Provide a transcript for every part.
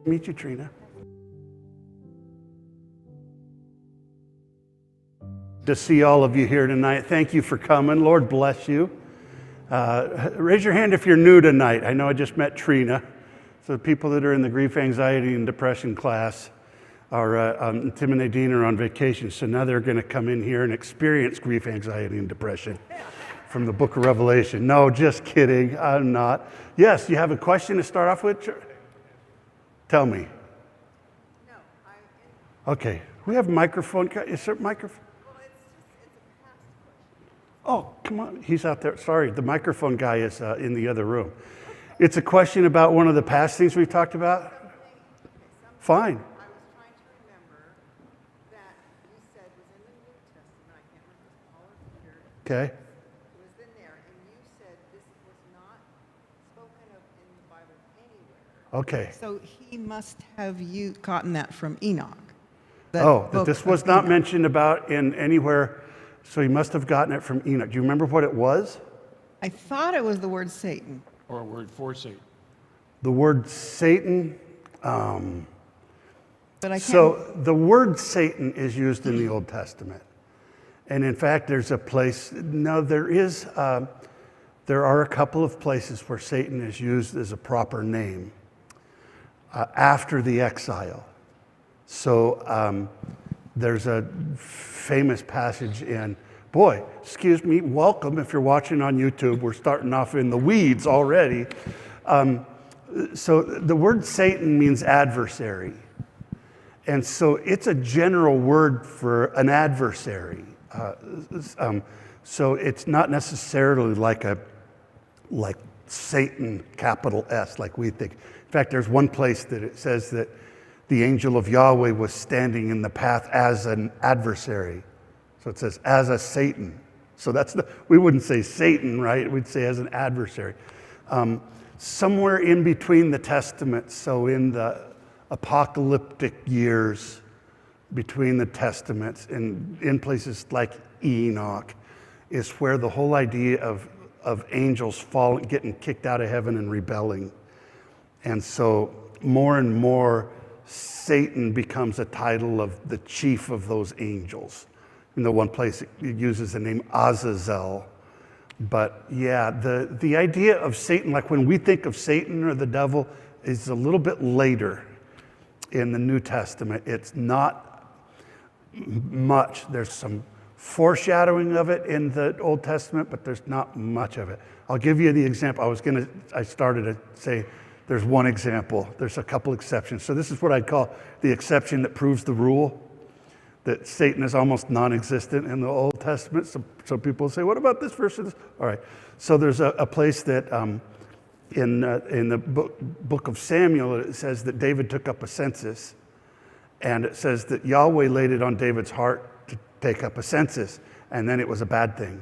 Meet you, Trina. To see all of you here tonight. Thank you for coming. Lord bless you. Raise your hand if you're new tonight. I know I just met Trina. So the people that are in the grief, anxiety, and depression class are, Tim and Nadine are on vacation. So now they're going to come in here and experience grief, anxiety, and depression from the book of Revelation. No, just kidding. I'm not. Yes, you have a question to start off with? Tell me. No, I'm in. Okay. We have a microphone. Is there a microphone? Well, it's a past question. Oh, come on. He's out there. Sorry, the microphone guy is in the other room. It's a question about one of the past things we've talked about? Fine. I was trying to remember that you said was in the New Testament. I can't remember if it was Paul or Peter. Okay. It was in there, and you said this was not spoken of in the Bible anywhere. Okay. So he must have gotten that from Enoch. That this was not mentioned about in anywhere, so he must have gotten it from Enoch. Do you remember what it was? I thought it was the word Satan. Or a word for Satan. The word Satan. But I can't. So the word Satan is used in the Old Testament. And in fact, there's a place, no, there are a couple of places where Satan is used as a proper name after the exile. So there's a famous passage in, boy, excuse me, welcome if you're watching on YouTube. We're starting off in the weeds already. So the word Satan means adversary. And so it's a general word for an adversary. So it's not necessarily like Satan, capital S, like we think. In fact, there's one place that it says that the angel of Yahweh was standing in the path as an adversary. So it says as a Satan. So we wouldn't say Satan, right? We'd say as an adversary. Somewhere in between the Testaments, so in the apocalyptic years between the Testaments and in places like Enoch, is where the whole idea of angels getting kicked out of heaven and rebelling. And so more and more, Satan becomes a title of the chief of those angels. In the one place it uses the name Azazel. But yeah, the idea of Satan, like when we think of Satan or the devil, is a little bit later in the New Testament. It's not much. There's some foreshadowing of it in the Old Testament, but there's not much of it. I'll give you the example. I started to say there's one example. There's a couple exceptions. So this is what I'd call the exception that proves the rule, that Satan is almost non-existent in the Old Testament. So people say, what about this verse? All right. So there's a place that in the book of Samuel, it says that David took up a census. And it says that Yahweh laid it on David's heart to take up a census. And then it was a bad thing.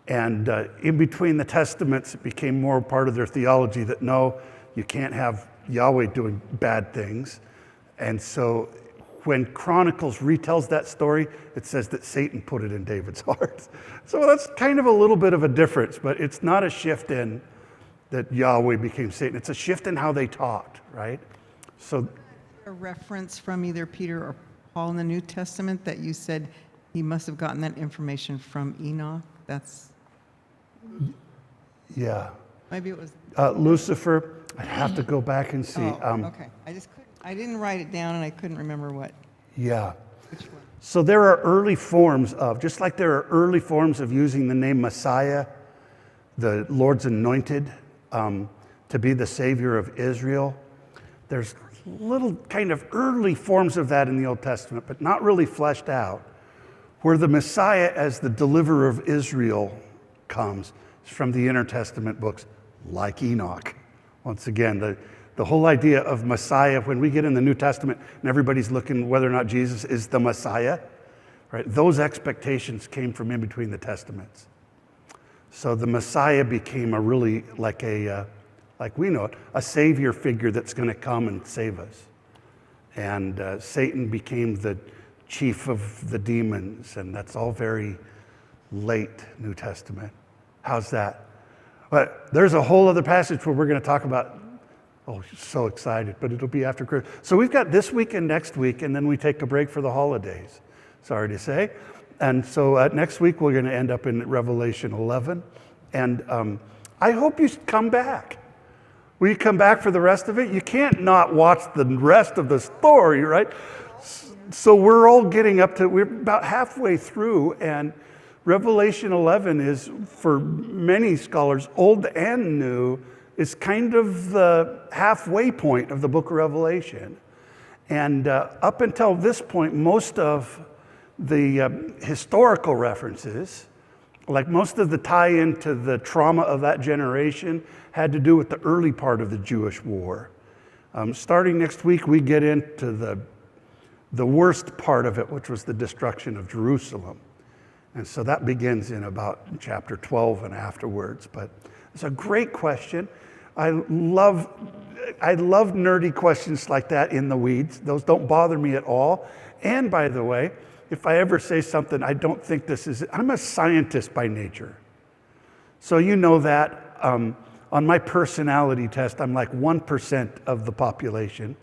And in between the Testaments, it became more part of their theology that no, you can't have Yahweh doing bad things. And so when Chronicles retells that story, it says that Satan put it in David's heart. So that's kind of a little bit of a difference, but it's not a shift in that Yahweh became Satan. It's a shift in how they talked, right? So A reference from either Peter or Paul in the New Testament that you said he must have gotten that information from Enoch. yeah. Maybe it was. Lucifer, I'd have to go back and see. Okay. I didn't write it down and I couldn't remember which one. So there are early forms of, just like there are early forms of using the name Messiah, the Lord's anointed, to be the Savior of Israel. There's little kind of early forms of that in the Old Testament, but not really fleshed out, where the Messiah as the deliverer of Israel comes. is from the intertestament books like Enoch. Once again, the whole idea of Messiah, when we get in the New Testament and everybody's looking whether or not Jesus is the Messiah, right? Those expectations came from in between the testaments. So the Messiah became a really like we know it, a savior figure that's going to come and save us. And Satan became the chief of the demons, and that's all very late New Testament. How's that? But there's a whole other passage where we're going to talk about, oh, so excited, but it'll be after Christmas. So we've got this week and next week, and then we take a break for the holidays, sorry to say. And so next week we're going to end up in Revelation 11. And I hope you come back. Will you come back for the rest of it? You can't not watch the rest of the story, right? So we're all getting up to, we're about halfway through, and Revelation 11 is, for many scholars, old and new, is kind of the halfway point of the book of Revelation. And up until this point, most of the historical references, like most of the tie-in to the trauma of that generation, had to do with the early part of the Jewish war. Starting next week, we get into the worst part of it, which was the destruction of Jerusalem. And so that begins in about chapter 12 and afterwards. But it's a great question. I love nerdy questions like that in the weeds. Those don't bother me at all. And by the way, if I ever say something, I don't think this is it. I'm a scientist by nature. So you know that. On my personality test, I'm like 1% of the population.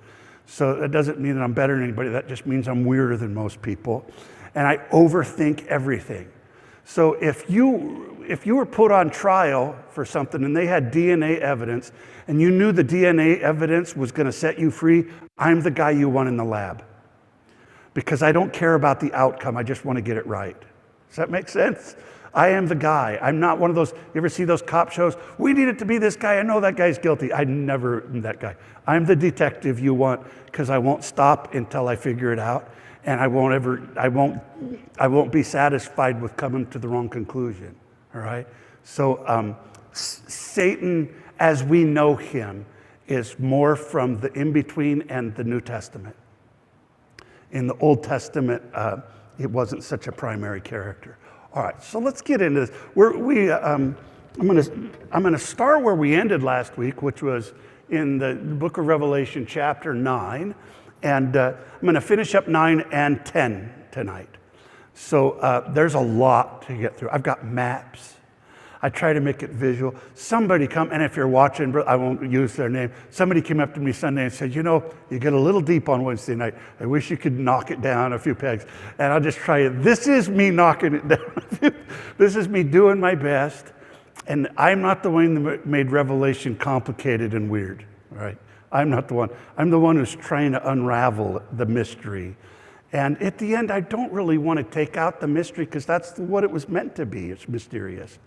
So that doesn't mean that I'm better than anybody. That just means I'm weirder than most people. And I overthink everything. So if you were put on trial for something and they had DNA evidence and you knew the DNA evidence was going to set you free, I'm the guy you want in the lab. Because I don't care about the outcome. I just want to get it right. Does that make sense? I am the guy. I'm not one of those, you ever see those cop shows? We need it to be this guy. I know that guy's guilty. I never am that guy. I'm the detective you want, because I won't stop until I figure it out. And I won't be satisfied with coming to the wrong conclusion. All right? So Satan, as we know him, is more from the in-between and the New Testament. In the Old Testament, it wasn't such a primary character. All right, so let's get into this. I'm going to start where we ended last week, which was in the book of Revelation, chapter 9, and I'm going to finish up 9 and 10 tonight. So there's a lot to get through. I've got maps. I try to make it visual. Somebody come, and if you're watching, I won't use their name. Somebody came up to me Sunday and said, you know, you get a little deep on Wednesday night. I wish you could knock it down a few pegs. And I'll just try it. This is me knocking it down. This is me doing my best. And I'm not the one that made Revelation complicated and weird, right? I'm not the one. I'm the one who's trying to unravel the mystery. And at the end, I don't really want to take out the mystery, because that's what it was meant to be. It's mysterious.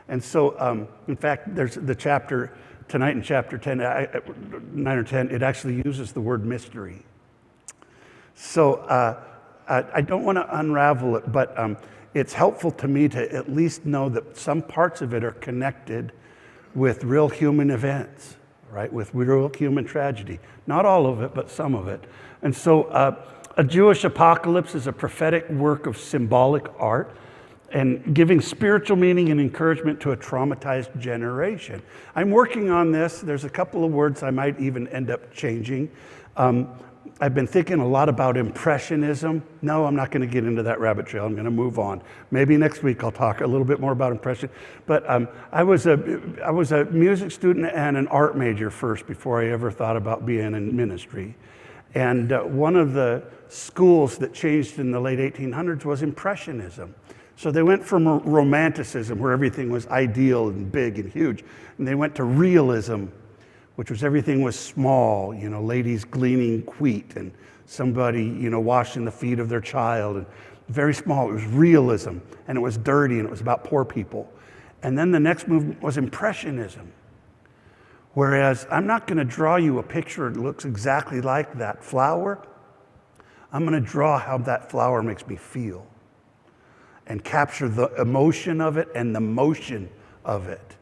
And so, in fact, there's the chapter tonight in chapter 10, 9 or 10, it actually uses the word mystery. So I don't want to unravel it, but it's helpful to me to at least know that some parts of it are connected with real human events, right? With real human tragedy. Not all of it, but some of it. And so a Jewish apocalypse is a prophetic work of symbolic art, and giving spiritual meaning and encouragement to a traumatized generation. I'm working on this. There's a couple of words I might even end up changing. I've been thinking a lot about impressionism. No, I'm not going to get into that rabbit trail. I'm going to move on. Maybe next week I'll talk a little bit more about impression. But I was a music student and an art major first before I ever thought about being in ministry. And one of the schools that changed in the late 1800s was Impressionism. So they went from Romanticism, where everything was ideal and big and huge, and they went to Realism, which was everything was small, you know, ladies gleaning wheat and somebody, you know, washing the feet of their child, and very small. It was Realism, and it was dirty, and it was about poor people. And then the next movement was Impressionism, whereas I'm not going to draw you a picture that looks exactly like that flower. I'm going to draw how that flower makes me feel, and capture the emotion of it and the motion of it.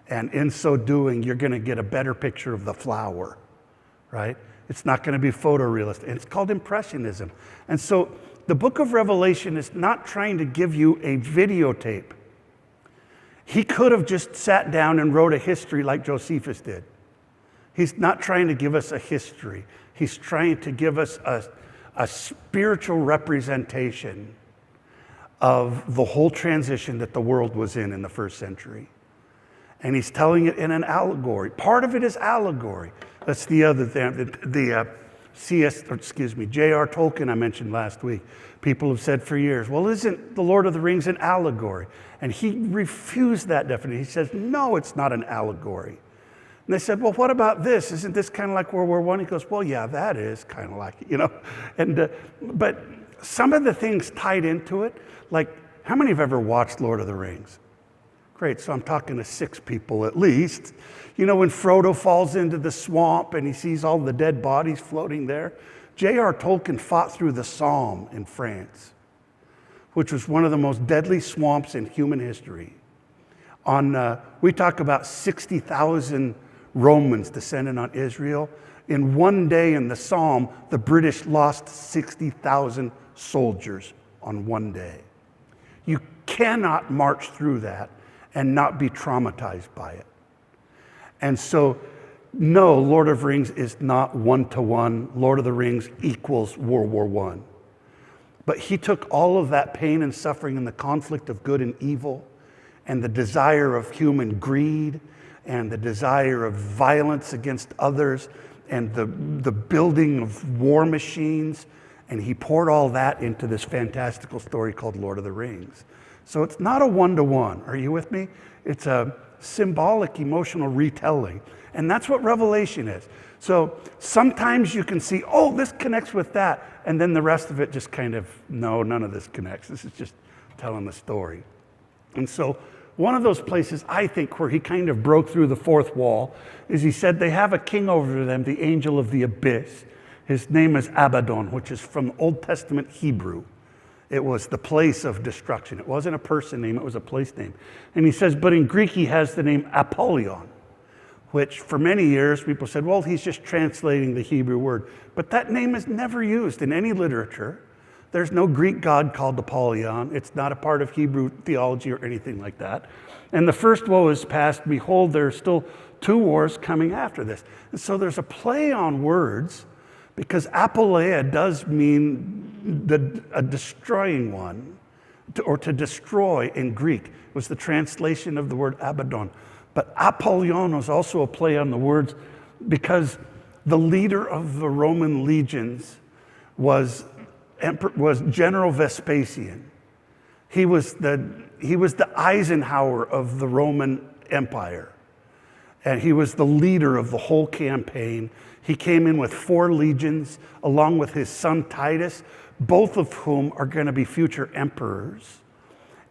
And in so doing, you're going to get a better picture of the flower, right? It's not going to be photorealistic. And it's called Impressionism. And so the book of Revelation is not trying to give you a videotape. He could have just sat down and wrote a history like Josephus did. He's not trying to give us a history. He's trying to give us a spiritual representation of the whole transition that the world was in the first century. And he's telling it in an allegory. Part of it is allegory. That's the other thing. J.R. Tolkien I mentioned last week. People have said for years, well, isn't The Lord of the Rings an allegory? And he refused that definition. He says, no, it's not an allegory. And they said, well, what about this? Isn't this kind of like World War I? He goes, well, yeah, that is kind of like it, And but some of the things tied into it, like how many have ever watched Lord of the Rings? Great, so I'm talking to 6 people at least. When Frodo falls into the swamp and he sees all the dead bodies floating there, J.R. Tolkien fought through the Somme in France, which was one of the most deadly swamps in human history. We talk about 60,000 Romans descending on Israel. In one day in the Somme, the British lost 60,000 soldiers on one day. You cannot march through that and not be traumatized by it. And so, no, Lord of the Rings is not one-to-one. Lord of the Rings equals World War I. But he took all of that pain and suffering and the conflict of good and evil and the desire of human greed and the desire of violence against others and the building of war machines, and he poured all that into this fantastical story called Lord of the Rings. So it's not a one-to-one. Are you with me? It's a symbolic, emotional retelling. And that's what Revelation is. So sometimes you can see, oh, this connects with that. And then the rest of it just kind of, no, none of this connects. This is just telling the story. And so one of those places, I think, where he kind of broke through the fourth wall is he said they have a king over them, the angel of the abyss. His name is Abaddon, which is from Old Testament Hebrew. It was the place of destruction. It wasn't a person name, it was a place name. And he says, but in Greek he has the name Apollyon, which for many years people said, well, he's just translating the Hebrew word. But that name is never used in any literature. There's no Greek god called Apollyon. It's not a part of Hebrew theology or anything like that. And the first woe is past. Behold, there are still 2 wars coming after this. And so there's a play on words, because apolleia does mean a destroying one, or to destroy in Greek. It was the translation of the word Abaddon. But Apollyon was also a play on the words because the leader of the Roman legions was General Vespasian. He was the Eisenhower of the Roman Empire. And he was the leader of the whole campaign. He came in with 4 legions, along with his son Titus, both of whom are going to be future emperors.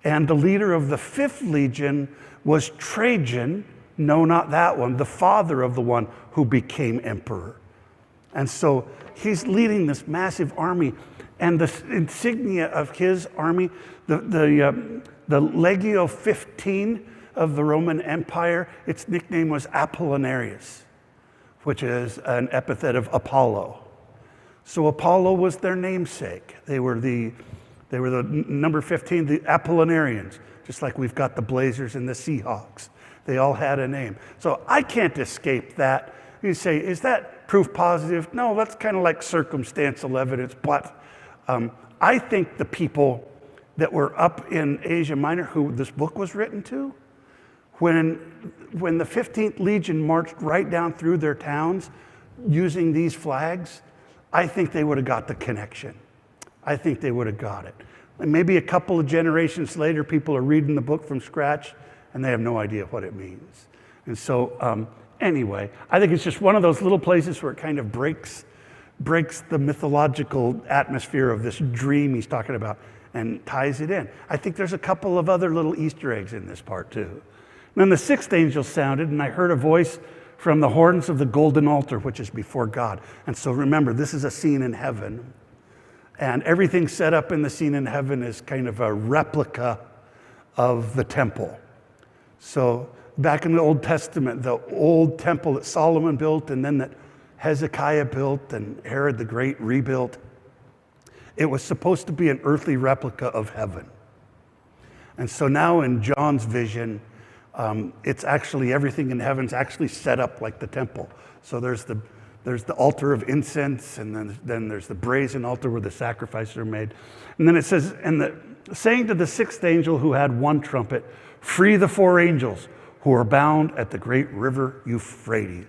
And the leader of the 5th legion was Trajan, no, not that one, the father of the one who became emperor. And so he's leading this massive army. And the insignia of his army, the Legio 15 of the Roman Empire, its nickname was Apollinarius, which is an epithet of Apollo. So Apollo was their namesake. They were the number 15, the Apollinarians, just like we've got the Blazers and the Seahawks. They all had a name. So I can't escape that. You say, is that proof positive? No, that's kind of like circumstantial evidence. But I think the people that were up in Asia Minor who this book was written to, when the 15th Legion marched right down through their towns using these flags, I think they would have got the connection. I think they would have got it. And maybe a couple of generations later, people are reading the book from scratch and they have no idea what it means. And so anyway, I think it's just one of those little places where it kind of breaks the mythological atmosphere of this dream he's talking about and ties it in. I think there's a couple of other little Easter eggs in this part too. And then the 6th angel sounded, and I heard a voice from the horns of the golden altar, which is before God. And so remember, this is a scene in heaven. And everything set up in the scene in heaven is kind of a replica of the temple. So back in the Old Testament, the old temple that Solomon built and then that Hezekiah built and Herod the Great rebuilt, it was supposed to be an earthly replica of heaven. And so now in John's vision, it's actually everything in heaven's actually set up like the temple. So there's the altar of incense, and then there's the brazen altar where the sacrifices are made. And then it says, saying to the sixth angel who had one trumpet, free the four angels who are bound at the great river Euphrates.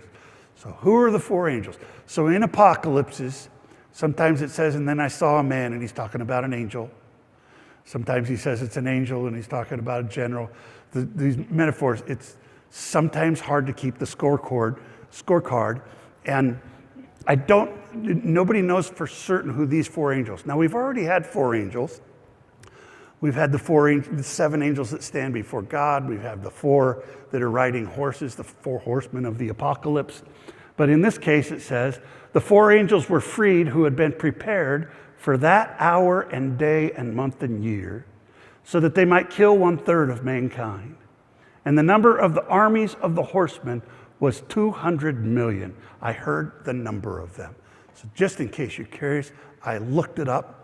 So who are the four angels? So in Apocalypses, sometimes it says, and then I saw a man, and he's talking about an angel. Sometimes he says it's an angel, and he's talking about a general. These metaphors, it's sometimes hard to keep the scorecard, and nobody knows for certain who these four angels. Now, we've already had four angels. We've had the seven angels that stand before God. We have the four that are riding horses, the four horsemen of the apocalypse. But in this case, it says, the four angels were freed who had been prepared for that hour and day and month and year, so that they might kill 1/3 of mankind. And the number of the armies of the horsemen was 200 million. I heard the number of them. So just in case you're curious, I looked it up.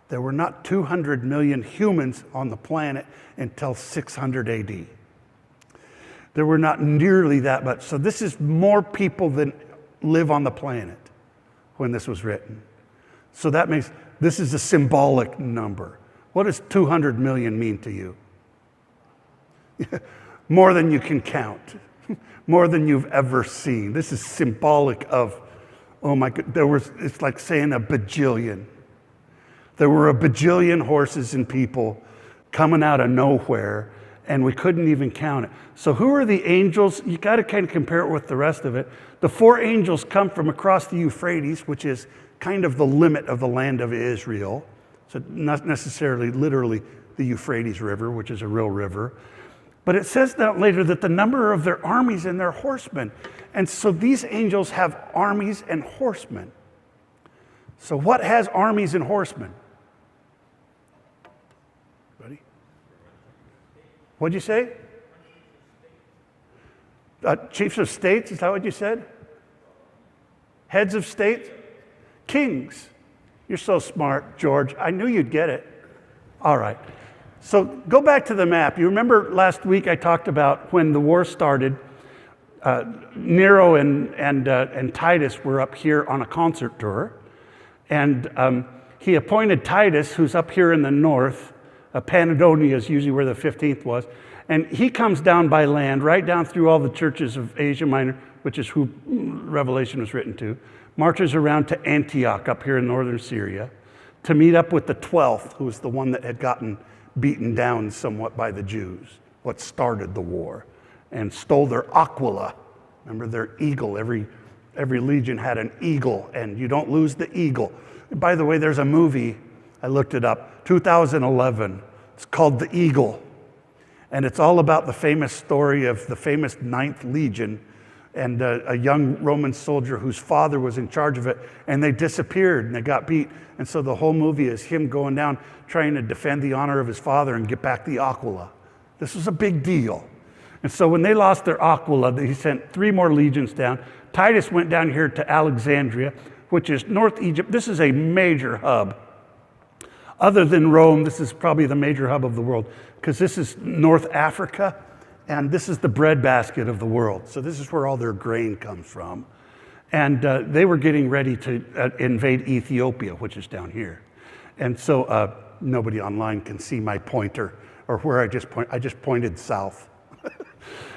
There were not 200 million humans on the planet until 600 AD. There were not nearly that much. So this is more people than live on the planet when this was written. So that makes, this is a symbolic number. What does 200 million mean to you? More than you can count. More than you've ever seen. This is symbolic of, oh my God, it's like saying a bajillion. There were a bajillion horses and people coming out of nowhere, and we couldn't even count it. So who are the angels? You got to kind of compare it with the rest of it. The four angels come from across the Euphrates, which is kind of the limit of the land of Israel. So not necessarily literally the Euphrates River, which is a real river. But it says that later that the number of their armies and their horsemen. And so these angels have armies and horsemen. So what has armies and horsemen? Ready? What'd you say? Chiefs of states, is that what you said? Heads of states? Kings. You're so smart, George. I knew you'd get it. All right. So go back to the map. You remember last week I talked about when the war started, Nero and Titus were up here on a concert tour. And he appointed Titus, who's up here in the north. Panadonia is usually where the 15th was. And he comes down by land, right down through all the churches of Asia Minor, which is who Revelation was written to, marches around to Antioch up here in northern Syria to meet up with the 12th, who was the one that had gotten beaten down somewhat by the Jews, what started the war, and stole their aquila. Remember their eagle. Every legion had an eagle, and you don't lose the eagle. By the way, there's a movie, I looked it up, 2011. It's called The Eagle. And it's all about the famous story of the famous 9th Legion and a young Roman soldier whose father was in charge of it, and they disappeared and they got beat. And so the whole movie is him going down trying to defend the honor of his father and get back the aquila. This was a big deal. And so when they lost their aquila, he sent 3 more legions down. Titus went down here to Alexandria, which is North Egypt. This is a major hub. Other than Rome, this is probably the major hub of the world, because this is North Africa, and this is the breadbasket of the world. So this is where all their grain comes from. And they were getting ready to invade Ethiopia, which is down here. And so nobody online can see my pointer or where I just pointed south.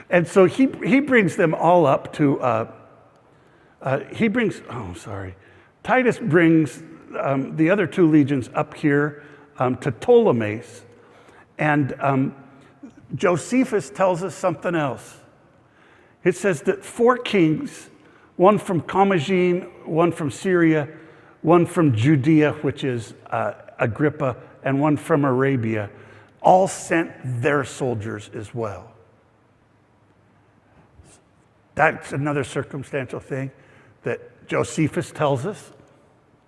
And so he brings them all up to, Titus brings the other 2 legions up here to Ptolemais. And Josephus tells us something else. It says that 4 kings, one from Commagene, one from Syria, one from Judea, which is Agrippa, and one from Arabia, all sent their soldiers as well. That's another circumstantial thing that Josephus tells us.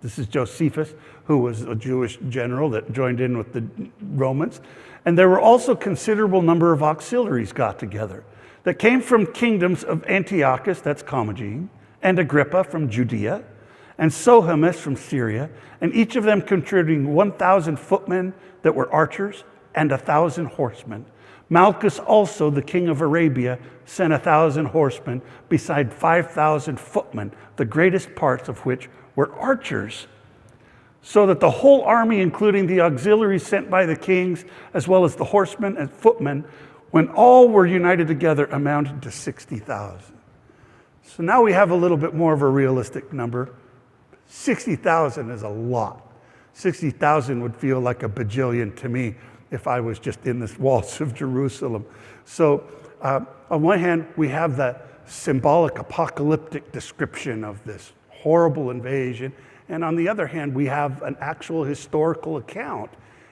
This is Josephus, who was a Jewish general that joined in with the Romans. And there were also considerable number of auxiliaries got together that came from kingdoms of Antiochus, that's Commagene, and Agrippa from Judea, and Sohemus from Syria, and each of them contributing 1,000 footmen that were archers and 1,000 horsemen. Malchus also, the king of Arabia, sent 1,000 horsemen, beside 5,000 footmen, the greatest parts of which were archers. So that the whole army, including the auxiliaries sent by the kings, as well as the horsemen and footmen, when all were united together, amounted to 60,000. So now we have a little bit more of a realistic number. 60,000 is a lot. 60,000 would feel like a bajillion to me if I was just in the walls of Jerusalem. So on one hand, we have the symbolic apocalyptic description of this horrible invasion. And on the other hand, we have an actual historical account.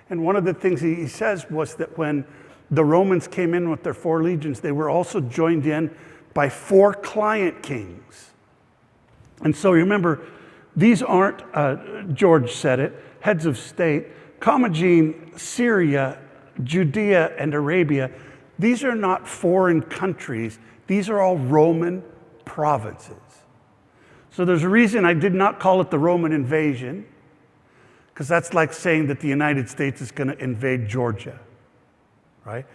And one of the things he says was that when the Romans came in with their 4 legions, they were also joined in by 4 client kings. And so remember, these aren't, George said it, heads of state. Commagene, Syria, Judea, and Arabia, these are not foreign countries. These are all Roman provinces. So there's a reason I did not call it the Roman invasion, because that's like saying that the United States is going to invade Georgia, right?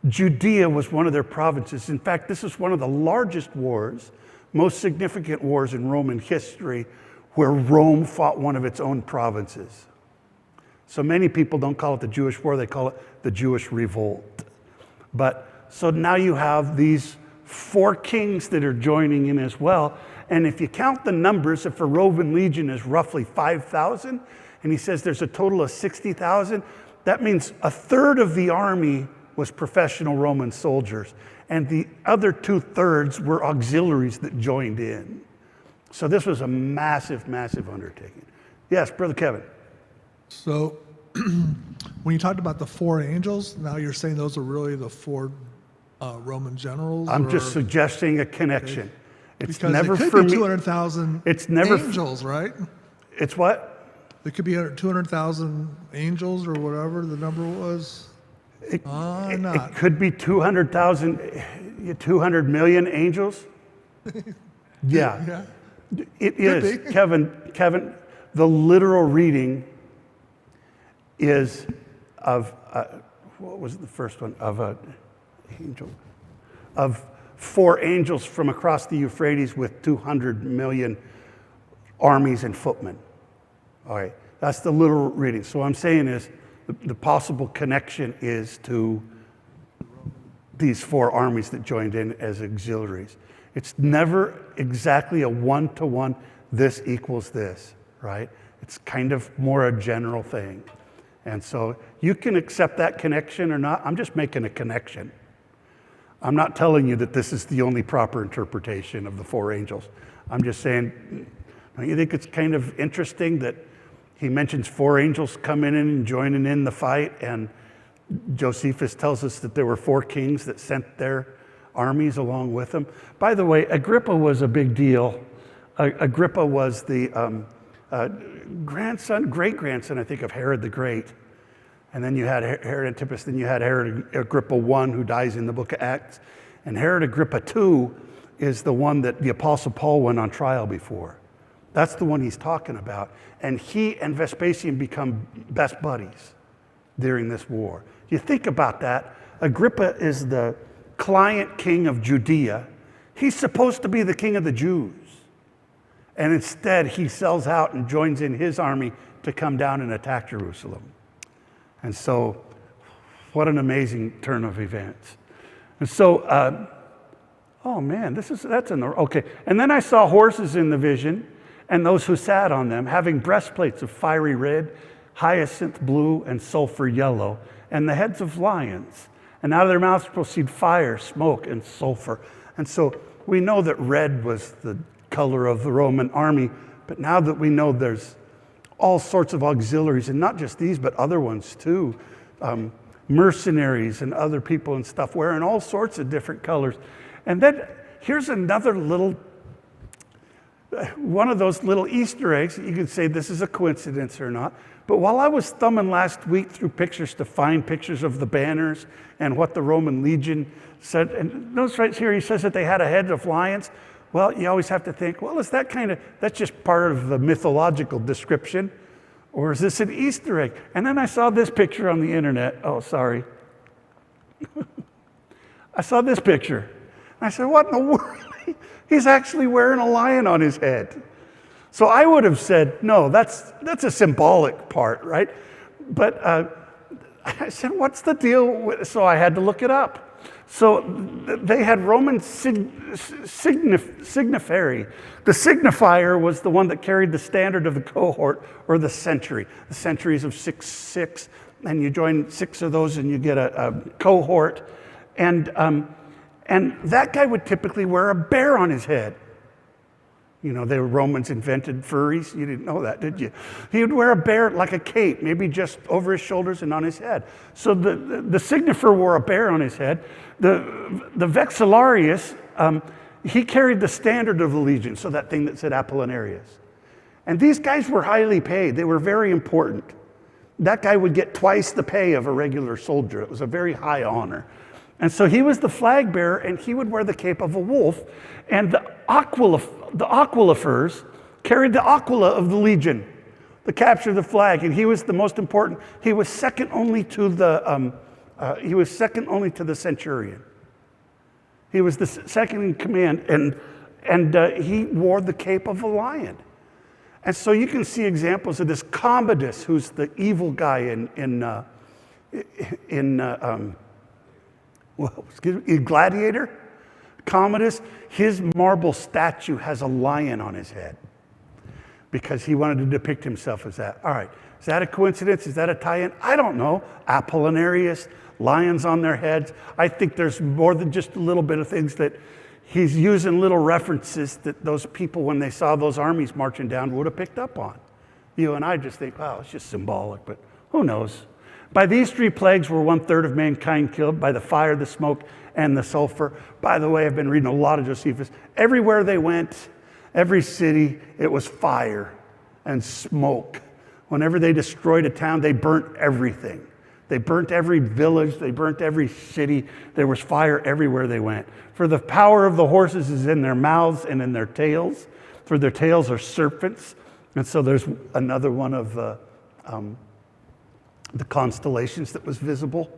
Judea was one of their provinces. In fact, this is one of the largest wars, most significant wars in Roman history, where Rome fought one of its own provinces. So many people don't call it the Jewish War, they call it the Jewish Revolt. But so now you have these 4 kings that are joining in as well. And if you count the numbers, if a Roman legion is roughly 5,000, and he says there's a total of 60,000, that means a third of the army was professional Roman soldiers, and the other 2/3 were auxiliaries that joined in. So this was a massive, massive undertaking. Yes, Brother Kevin. So when you talked about the 4 angels, now you're saying those are really the 4 Roman generals? I'm just suggesting a connection. It's because never it could for be me. 200,000 It's never angels, right? It's what? It could be 200,000 angels or whatever the number was. It Not. could be 200,000, 200 million angels. Yeah, Yeah. it is. be. Kevin, the literal reading is of, what was the first one? Of an angel. Of 4 angels from across the Euphrates with 200 million armies and footmen. All right, that's the literal reading. So what I'm saying is the possible connection is to these 4 armies that joined in as auxiliaries. It's never exactly a 1-to-1, this equals this, right? It's kind of more a general thing. And so you can accept that connection or not. I'm just making a connection. I'm not telling you that this is the only proper interpretation of the 4 angels. I'm just saying, don't you think it's kind of interesting that he mentions 4 angels coming in and joining in the fight, and Josephus tells us that there were 4 kings that sent their armies along with them. By the way, Agrippa was a big deal. Agrippa was the great-grandson, I think, of Herod the Great. And then you had Herod Antipas, then you had Herod Agrippa I, who dies in the book of Acts. And Herod Agrippa II is the one that the Apostle Paul went on trial before. That's the one he's talking about. And he and Vespasian become best buddies during this war. You think about that. Agrippa is the client king of Judea. He's supposed to be the king of the Jews. And instead, he sells out and joins in his army to come down and attack Jerusalem. And so, what an amazing turn of events. And so, oh man, that's in the, okay. And then I saw horses in the vision, and those who sat on them, having breastplates of fiery red, hyacinth blue, and sulfur yellow, and the heads of lions. And out of their mouths proceed fire, smoke, and sulfur. And so we know that red was the color of the Roman army, but now that we know there's all sorts of auxiliaries, and not just these, but other ones too, mercenaries and other people and stuff wearing all sorts of different colors. And then here's another little one of those little Easter eggs. You could say this is a coincidence or not. But while I was thumbing last week through pictures to find pictures of the banners and what the Roman legion said, and notice right here he says that they had a head of lions. Well, you always have to think, well, is that that's just part of the mythological description? Or is this an Easter egg? And then I saw this picture on the internet. Oh, sorry. I saw this picture. And I said, what in the world? He's actually wearing a lion on his head. So I would have said, no, that's a symbolic part, right? But I said, what's the deal? So I had to look it up. So they had Roman signifari. The signifier was the one that carried the standard of the cohort or the century. The centuries of 6, and you join 6 of those and you get a cohort. And that guy would typically wear a bear on his head. You know, the Romans invented furries. You didn't know that, did you? He would wear a bear like a cape, maybe just over his shoulders and on his head. So the signifer wore a bear on his head. The vexillarius, he carried the standard of the legion, so that thing that said Apollinarius. And these guys were highly paid. They were very important. That guy would get twice the pay of a regular soldier. It was a very high honor. And so he was the flag bearer, and he would wear the cape of a wolf. And the aquilifers carried the aquila of the legion, the capture of the flag. And he was the most important. He was second only to the centurion. He was the second in command, and he wore the cape of a lion. And so you can see examples of this. Commodus, who's the evil guy in Gladiator. Commodus, his marble statue has a lion on his head because he wanted to depict himself as that. All right, is that a coincidence? Is that a tie-in? I don't know. Apollinarius, lions on their heads. I think there's more than just a little bit of things that he's using, little references that those people, when they saw those armies marching down, would have picked up on. You and I just think, wow, it's just symbolic, but who knows? By these 3 plagues were 1/3 of mankind killed by the fire, the smoke, and the sulfur. By the way, I've been reading a lot of Josephus. Everywhere they went, every city, it was fire and smoke. Whenever they destroyed a town, they burnt everything. They burnt every village. They burnt every city. There was fire everywhere they went. For the power of the horses is in their mouths and in their tails. For their tails are serpents. And so there's another one of the constellations that was visible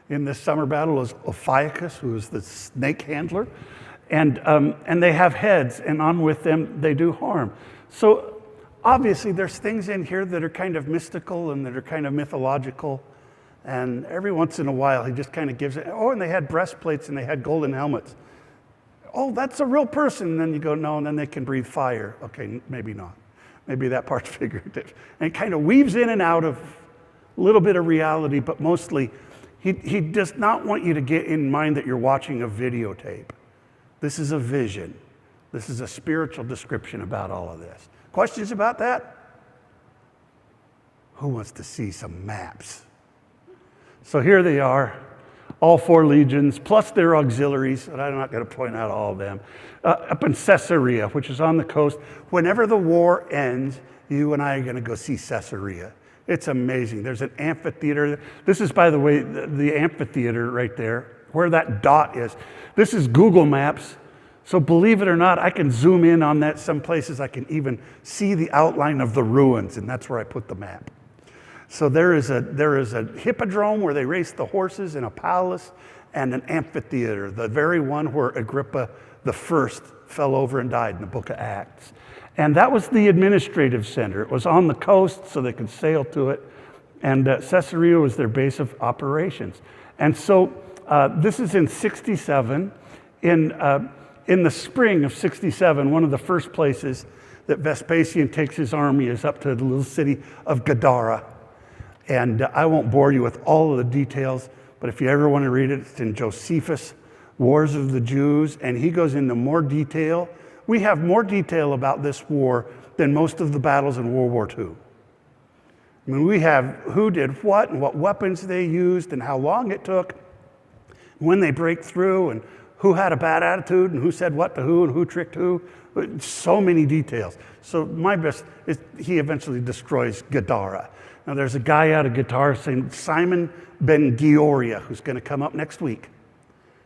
in this summer battle was Ophiuchus, who was the snake handler. And they have heads, and on with them they do harm. So obviously there's things in here that are kind of mystical and that are kind of mythological. And every once in a while he just kind of gives it. Oh, and they had breastplates and they had golden helmets. Oh, that's a real person. And then you go, no, and then they can breathe fire. Okay, maybe not. Maybe that part's figurative. And it kind of weaves in and out of a little bit of reality, but mostly he does not want you to get in mind that you're watching a videotape. This is a vision. This is a spiritual description about all of this. Questions about that? Who wants to see some maps? So here they are, all 4 legions, plus their auxiliaries, and I'm not going to point out all of them, up in Caesarea, which is on the coast. Whenever the war ends, you and I are going to go see Caesarea. It's amazing. There's an amphitheater. This is, by the way, the amphitheater right there, where that dot is. This is Google Maps. So believe it or not, I can zoom in on that. Some places I can even see the outline of the ruins, and that's where I put the map. So there is a hippodrome where they race the horses, and a palace, and an amphitheater, the very one where Agrippa the First fell over and died in the book of Acts. And that was the administrative center. It was on the coast, so they could sail to it. And Caesarea was their base of operations. And so this is in 67. In the spring of 67, one of the first places that Vespasian takes his army is up to the little city of Gadara. And I won't bore you with all of the details, but if you ever want to read it, it's in Josephus' Wars of the Jews, and he goes into more detail. We have more detail about this war than most of the battles in World War II. I mean, we have who did what and what weapons they used and how long it took, when they break through and who had a bad attitude and who said what to who and who tricked who. So many details. So my best is he eventually destroys Gadara. Now there's a guy out of Gadara named Simon Ben Gioria who's going to come up next week.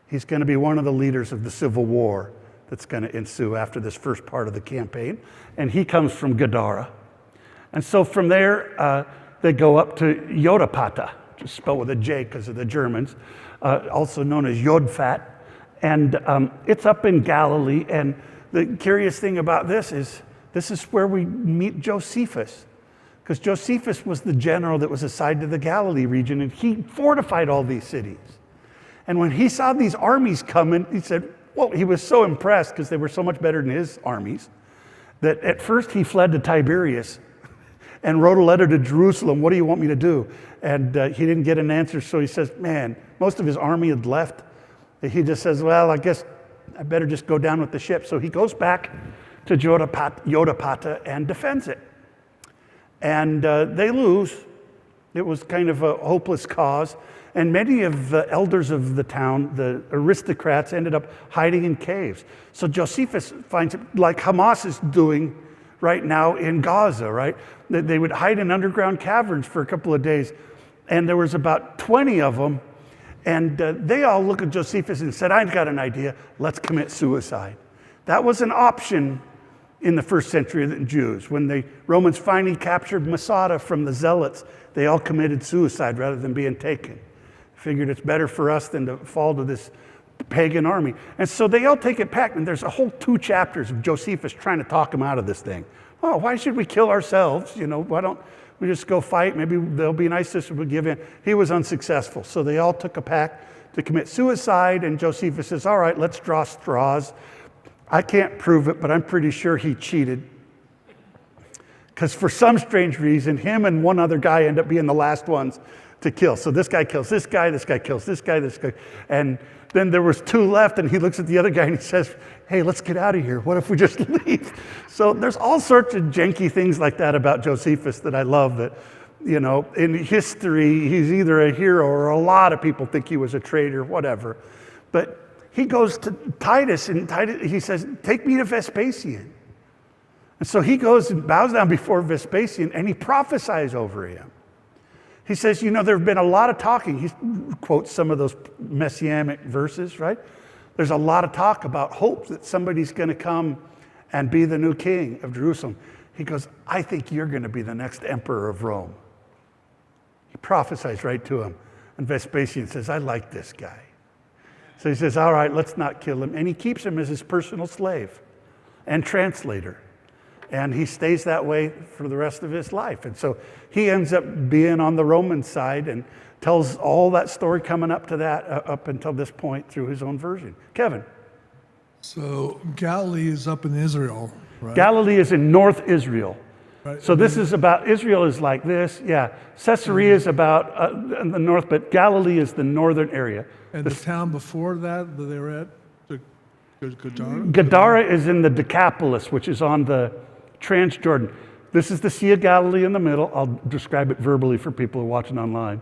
He's going to be one of the leaders of the civil war that's going to ensue after this first part of the campaign. And he comes from Gadara. And so from there, they go up to Yodapata, just spelled with a J because of the Germans, also known as Yodfat. And it's up in Galilee. And the curious thing about this is where we meet Josephus. Because Josephus was the general that was assigned to the Galilee region, and he fortified all these cities. And when he saw these armies coming, he said, well, he was so impressed because they were so much better than his armies, that at first he fled to Tiberias and wrote a letter to Jerusalem, what do you want me to do? And he didn't get an answer, so he says, man, most of his army had left. He just says, well, I guess I better just go down with the ship. So he goes back to Yodapata and defends it. And they lose. It was kind of a hopeless cause. And many of the elders of the town, the aristocrats, ended up hiding in caves. So Josephus finds it like Hamas is doing right now in Gaza, right? They would hide in underground caverns for a couple of days. And there was about 20 of them. And they all looked at Josephus and said, I've got an idea. Let's commit suicide. That was an option in the first century of the Jews. When the Romans finally captured Masada from the Zealots, they all committed suicide rather than being taken. Figured it's better for us than to fall to this pagan army. And so they all take it back, and there's a whole 2 chapters of Josephus trying to talk them out of this thing. Oh, why should we kill ourselves? Why don't we just go fight? Maybe they'll be nice to us if we give in. He was unsuccessful. So they all took a pact to commit suicide, and Josephus says, all right, let's draw straws. I can't prove it, but I'm pretty sure he cheated. Because for some strange reason, him and one other guy end up being the last ones to kill. So this guy kills this guy kills this guy, this guy. And then there was 2 left, and he looks at the other guy and he says, hey, let's get out of here. What if we just leave? So there's all sorts of janky things like that about Josephus that I love, that, in history, he's either a hero or a lot of people think he was a traitor, whatever. But he goes to Titus, and he says, take me to Vespasian. And so he goes and bows down before Vespasian, and he prophesies over him. He says, there have been a lot of talking. He quotes some of those messianic verses, right? There's a lot of talk about hope that somebody's going to come and be the new king of Jerusalem. He goes, I think you're going to be the next emperor of Rome. He prophesies right to him. And Vespasian says, I like this guy. So he says, all right, let's not kill him. And he keeps him as his personal slave and translator. And he stays that way for the rest of his life. And so he ends up being on the Roman side and tells all that story coming up to that, up until this point through his own version. Kevin. So Galilee is up in Israel, right? Galilee is in North Israel. Right. So this is about, Israel is like this, yeah. Caesarea is about in the north, but Galilee is the northern area. And the town before that they were at, Gadara? Gadara is in the Decapolis, which is on the Transjordan. This is the Sea of Galilee in the middle. I'll describe it verbally for people who are watching online.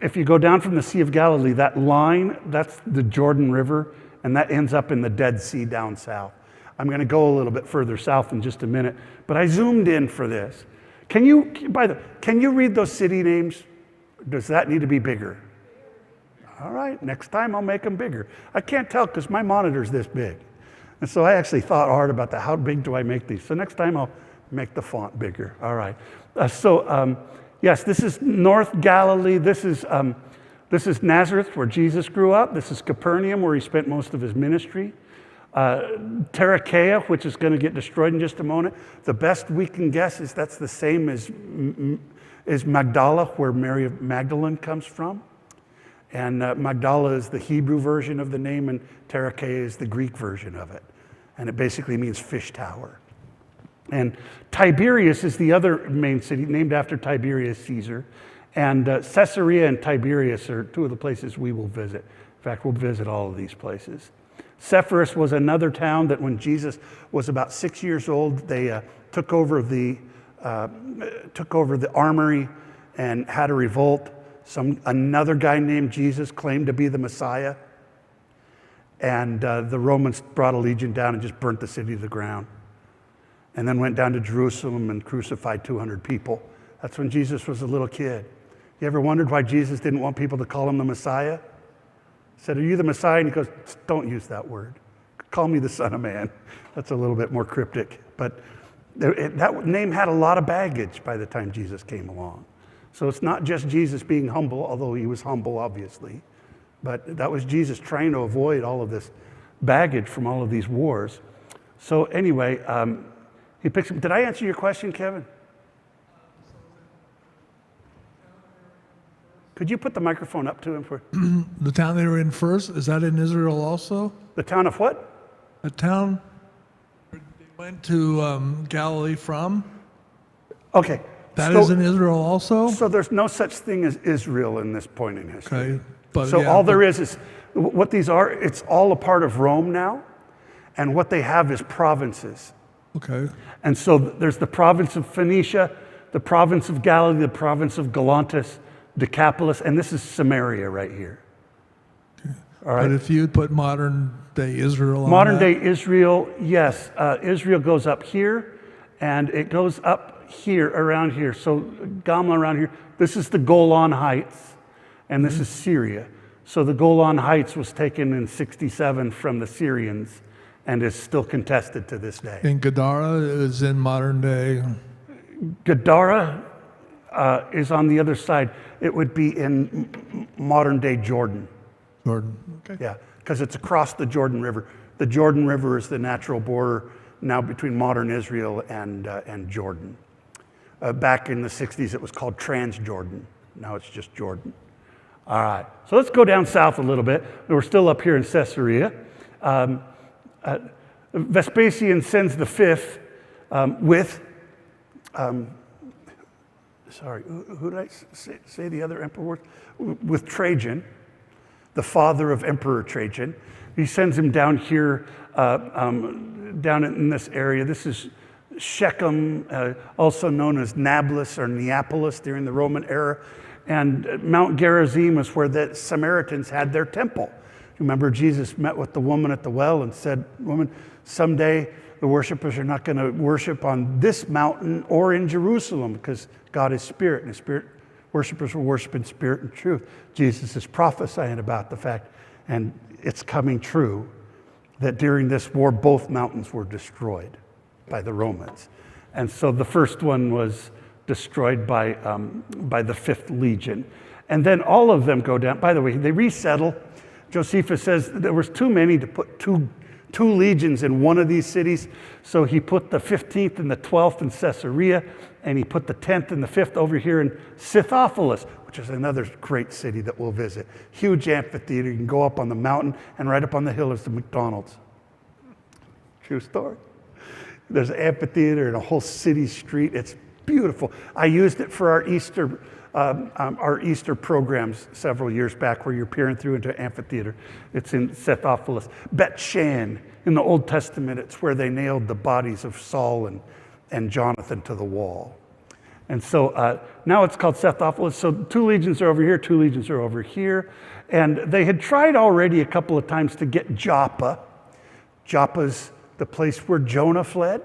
If you go down from the Sea of Galilee, that line, that's the Jordan River, and that ends up in the Dead Sea down south. I'm going to go a little bit further south in just a minute, but I zoomed in for this. Can you read those city names? Does that need to be bigger? All right, next time I'll make them bigger. I can't tell because my monitor's this big. And so I actually thought hard about that. How big do I make these? So next time I'll make the font bigger. All right. Yes, this is North Galilee. This is Nazareth, where Jesus grew up. This is Capernaum, where he spent most of his ministry. Tarichaea, which is going to get destroyed in just a moment. The best we can guess is that's the same as Magdala, where Mary of Magdalene comes from. And Magdala is the Hebrew version of the name, and Tarichaea is the Greek version of it. And it basically means fish tower. And Tiberias is the other main city, named after Tiberius Caesar. And Caesarea and Tiberias are 2 of the places we will visit. In fact, we'll visit all of these places. Sepphoris was another town that when Jesus was about 6 years old, they took over the armory and had a revolt. Another guy named Jesus claimed to be the Messiah. And the Romans brought a legion down and just burnt the city to the ground. And then went down to Jerusalem and crucified 200 people. That's when Jesus was a little kid. You ever wondered why Jesus didn't want people to call him the Messiah? He said, "Are you the Messiah?" And he goes, "Don't use that word. Call me the Son of Man." That's a little bit more cryptic. But that name had a lot of baggage by the time Jesus came along. So it's not just Jesus being humble, although he was humble, obviously. But that was Jesus trying to avoid all of this baggage from all of these wars. So anyway, he picks up. Did I answer your question, Kevin? Could you put the microphone up to him for The town they were in first, is that in Israel also? the town of what? A town they went to Galilee from? Okay. That so, is in Israel also? So there's no such thing as Israel in this point in history. Okay. But, So yeah, all but- there is what these are, it's all a part of Rome now. And what they have is provinces. Okay. And so there's the province of Phoenicia, the province of Galilee, the province of Galantis, Decapolis, and this is Samaria right here. All right. But if you'd put modern day Israel on Modern that, day Israel, yes. Israel goes up here, and it goes up here, around here. So Gamla around here. This is the Golan Heights, and this is Syria. So the Golan Heights was taken in 67 from the Syrians and is still contested to this day. and Gadara is in modern day. Gadara is on the other side. It would be in modern day Jordan. Jordan. Okay. Yeah, because it's across the Jordan River. The Jordan River is the natural border now between modern Israel and Jordan. Back in the 60s, it was called Transjordan. Now it's just Jordan. All right, so let's go down south a little bit. We're still up here in Caesarea. Vespasian sends the fifth with, sorry, who did I say the other emperor was? With Trajan, the father of Emperor Trajan. He sends him down here, down in this area. This is Shechem, also known as Nablus or Neapolis during the Roman era. And Mount Gerizim was where the Samaritans had their temple. Remember, Jesus met with the woman at the well and said, "Woman, someday the worshipers are not going to worship on this mountain or in Jerusalem because God is spirit, and spirit worshipers will worship in spirit and truth." Jesus is prophesying about the fact, and it's coming true, that during this war, both mountains were destroyed by the Romans. And so the first one was destroyed by the 5th Legion. And then all of them go down. By the way, they resettle. Josephus says there was too many to put two legions in one of these cities. So he put the 15th and the 12th in Caesarea, and he put the 10th and the 5th over here in Scythopolis, which is another great city that we'll visit. Huge amphitheater. You can go up on the mountain, and right up on the hill is the McDonald's. True story. There's an amphitheater and a whole city street. It's beautiful. I used it for our Easter programs several years back, where you're peering through into an amphitheater. It's in Scythopolis. Bet Shan, in the Old Testament, it's where they nailed the bodies of Saul and Jonathan to the wall. And so now it's called Scythopolis. So 2 legions are over here, 2 legions are over here. And they had tried already a couple of times to get Joppa. Joppa's the place where Jonah fled.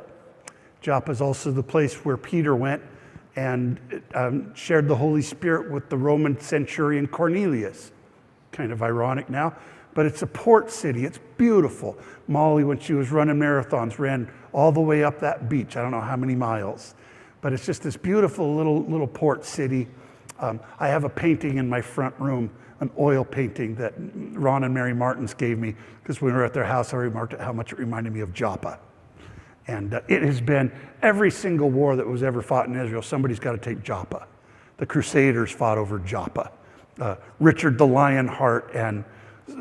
Joppa is also the place where Peter went and shared the Holy Spirit with the Roman centurion Cornelius. Kind of ironic now, but it's a port city. It's beautiful. Molly, when she was running marathons, ran all the way up that beach. I don't know how many miles, but it's just this beautiful little port city. I have a painting in my front room, an oil painting that Ron and Mary Martins gave me, because when we were at their house, I remarked how much it reminded me of Joppa. And it has been every single war that was ever fought in Israel, somebody's got to take Joppa. The Crusaders fought over Joppa. Richard the Lionheart and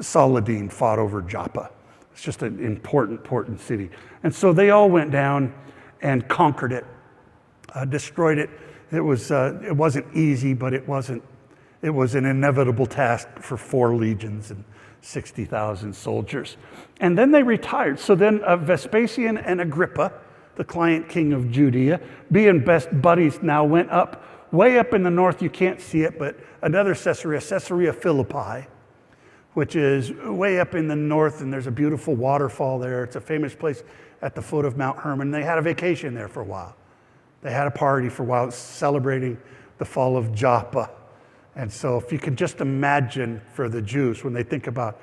Saladin fought over Joppa. It's just an important city. And so they all went down and conquered it, destroyed it. It wasn't easy, but it was an inevitable task for 4 legions and 60,000 soldiers. And then they retired. So then Vespasian and Agrippa, the client king of Judea, being best buddies now, went up, way up in the north, you can't see it, but another Caesarea Philippi, which is way up in the north, and there's a beautiful waterfall there. It's a famous place at the foot of Mount Hermon. They had a vacation there for a while. They had a party for a while celebrating the fall of Joppa. And so if you can just imagine for the Jews, when they think about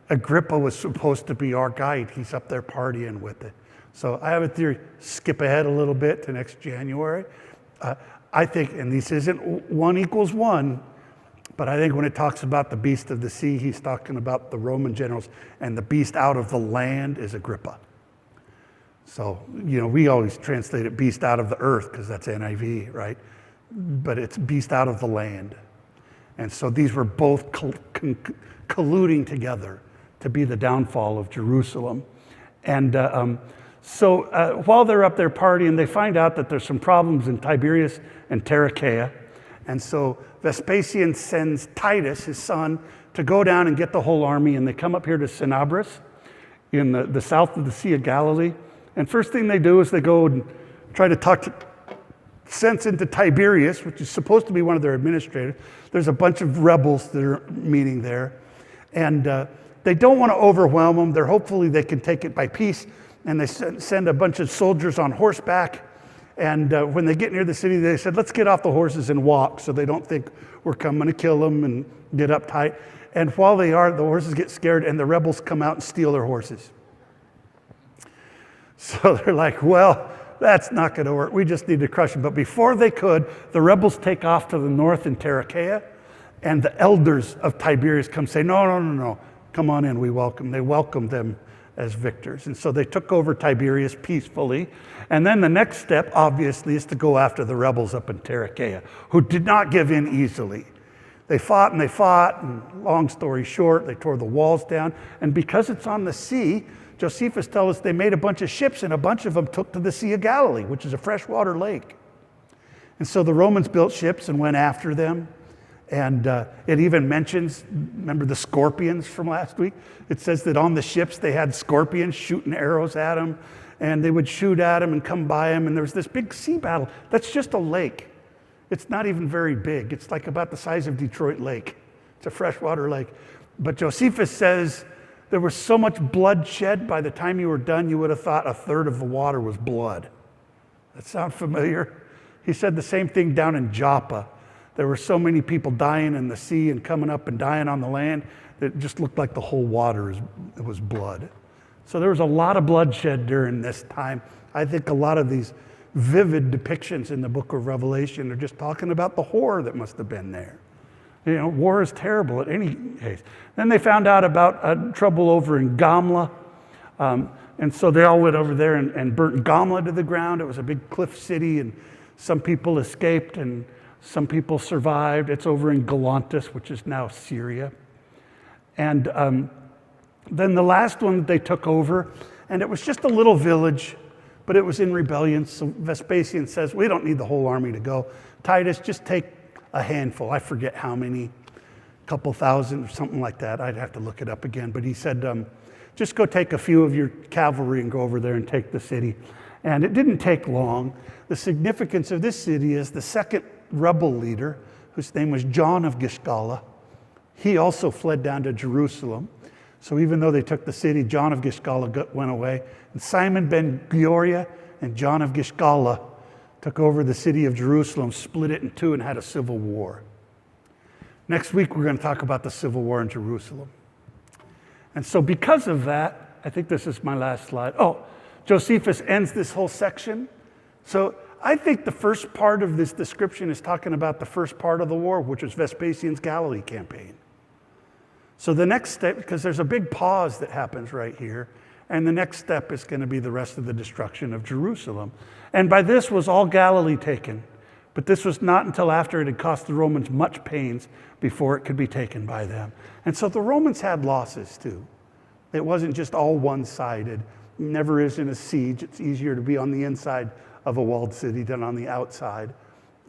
Agrippa was supposed to be our guide, he's up there partying with it. So I have a theory, skip ahead a little bit to next January. I think, and this isn't 1 equals 1, but I think when it talks about the beast of the sea, he's talking about the Roman generals, and the beast out of the land is Agrippa. So, we always translate it beast out of the earth because that's NIV, right? But it's beast out of the land. And so these were both colluding together to be the downfall of Jerusalem. And so while they're up there partying, they find out that there's some problems in Tiberias and Tarichaea. And so Vespasian sends Titus, his son, to go down and get the whole army. And they come up here to Cinabris in the south of the Sea of Galilee. And first thing they do is they go and try to talk sense into Tiberias, which is supposed to be one of their administrators. There's a bunch of rebels that are meeting there. And they don't want to overwhelm them. Hopefully they can take it by peace. And they send a bunch of soldiers on horseback. And when they get near the city, they said, let's get off the horses and walk so they don't think we're coming to kill them and get uptight. And while they are, the horses get scared and the rebels come out and steal their horses. So they're like, well, that's not going to work. We just need to crush them. But before they could, the rebels take off to the north in Tarichaea, and the elders of Tiberias come say, no, come on in, we welcome. They welcomed them as victors. And so they took over Tiberias peacefully. And then the next step, obviously, is to go after the rebels up in Tarichaea, who did not give in easily. They fought, and long story short, they tore the walls down. And because it's on the sea, Josephus tells us they made a bunch of ships, and a bunch of them took to the Sea of Galilee, which is a freshwater lake. And so the Romans built ships and went after them. And it even mentions, remember the scorpions from last week? It says that on the ships they had scorpions shooting arrows at them, and they would shoot at them and come by them, and there was this big sea battle. That's just a lake. It's not even very big. It's like about the size of Detroit Lake. It's a freshwater lake. But Josephus says there was so much blood shed, by the time you were done, you would have thought a third of the water was blood. That sound familiar? He said the same thing down in Joppa. There were so many people dying in the sea and coming up and dying on the land that it just looked like the whole water was blood. So there was a lot of bloodshed during this time. I think a lot of these vivid depictions in the book of Revelation are just talking about the horror that must have been there. War is terrible at any case. Then they found out about trouble over in Gamla. And so they all went over there and burnt Gamla to the ground. It was a big cliff city, and some people escaped and some people survived. It's over in Galantis, which is now Syria. And then the last one that they took over, and it was just a little village, but it was in rebellion. So Vespasian says, we don't need the whole army to go. Titus, just take a handful. I forget how many, a couple thousand or something like that. I'd have to look it up again. But he said, just go take a few of your cavalry and go over there and take the city. And it didn't take long. The significance of this city is the second rebel leader, whose name was John of Gishgala. He also fled down to Jerusalem. So even though they took the city, John of Gishgala went away. And Simon ben Gioria and John of Gishgala took over the city of Jerusalem, split it in two, and had a civil war. Next week, we're going to talk about the civil war in Jerusalem. And so because of that, I think this is my last slide. Josephus ends this whole section. So I think the first part of this description is talking about the first part of the war, which was Vespasian's Galilee campaign. So the next step, because there's a big pause that happens right here, and the next step is going to be the rest of the destruction of Jerusalem. And by this was all Galilee taken. But this was not until after it had cost the Romans much pains before it could be taken by them. And so the Romans had losses too. It wasn't just all one-sided. It never is in a siege. It's easier to be on the inside of a walled city than on the outside.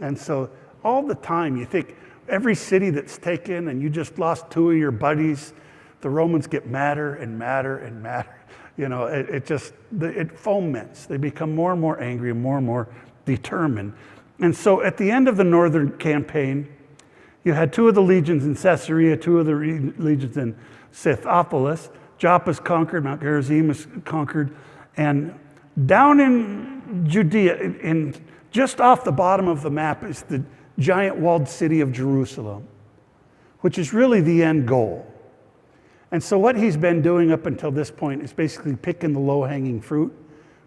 And so all the time you think every city that's taken and you just lost two of your buddies, the Romans get madder and madder and madder. It foments. They become more and more angry and more determined. And so at the end of the northern campaign, you had two of the legions in Caesarea, two of the legions in Scythopolis. Joppa's conquered, Mount Gerizim is conquered, and down in Judea, just off the bottom of the map, is the giant walled city of Jerusalem, which is really the end goal. And so what he's been doing up until this point is basically picking the low-hanging fruit.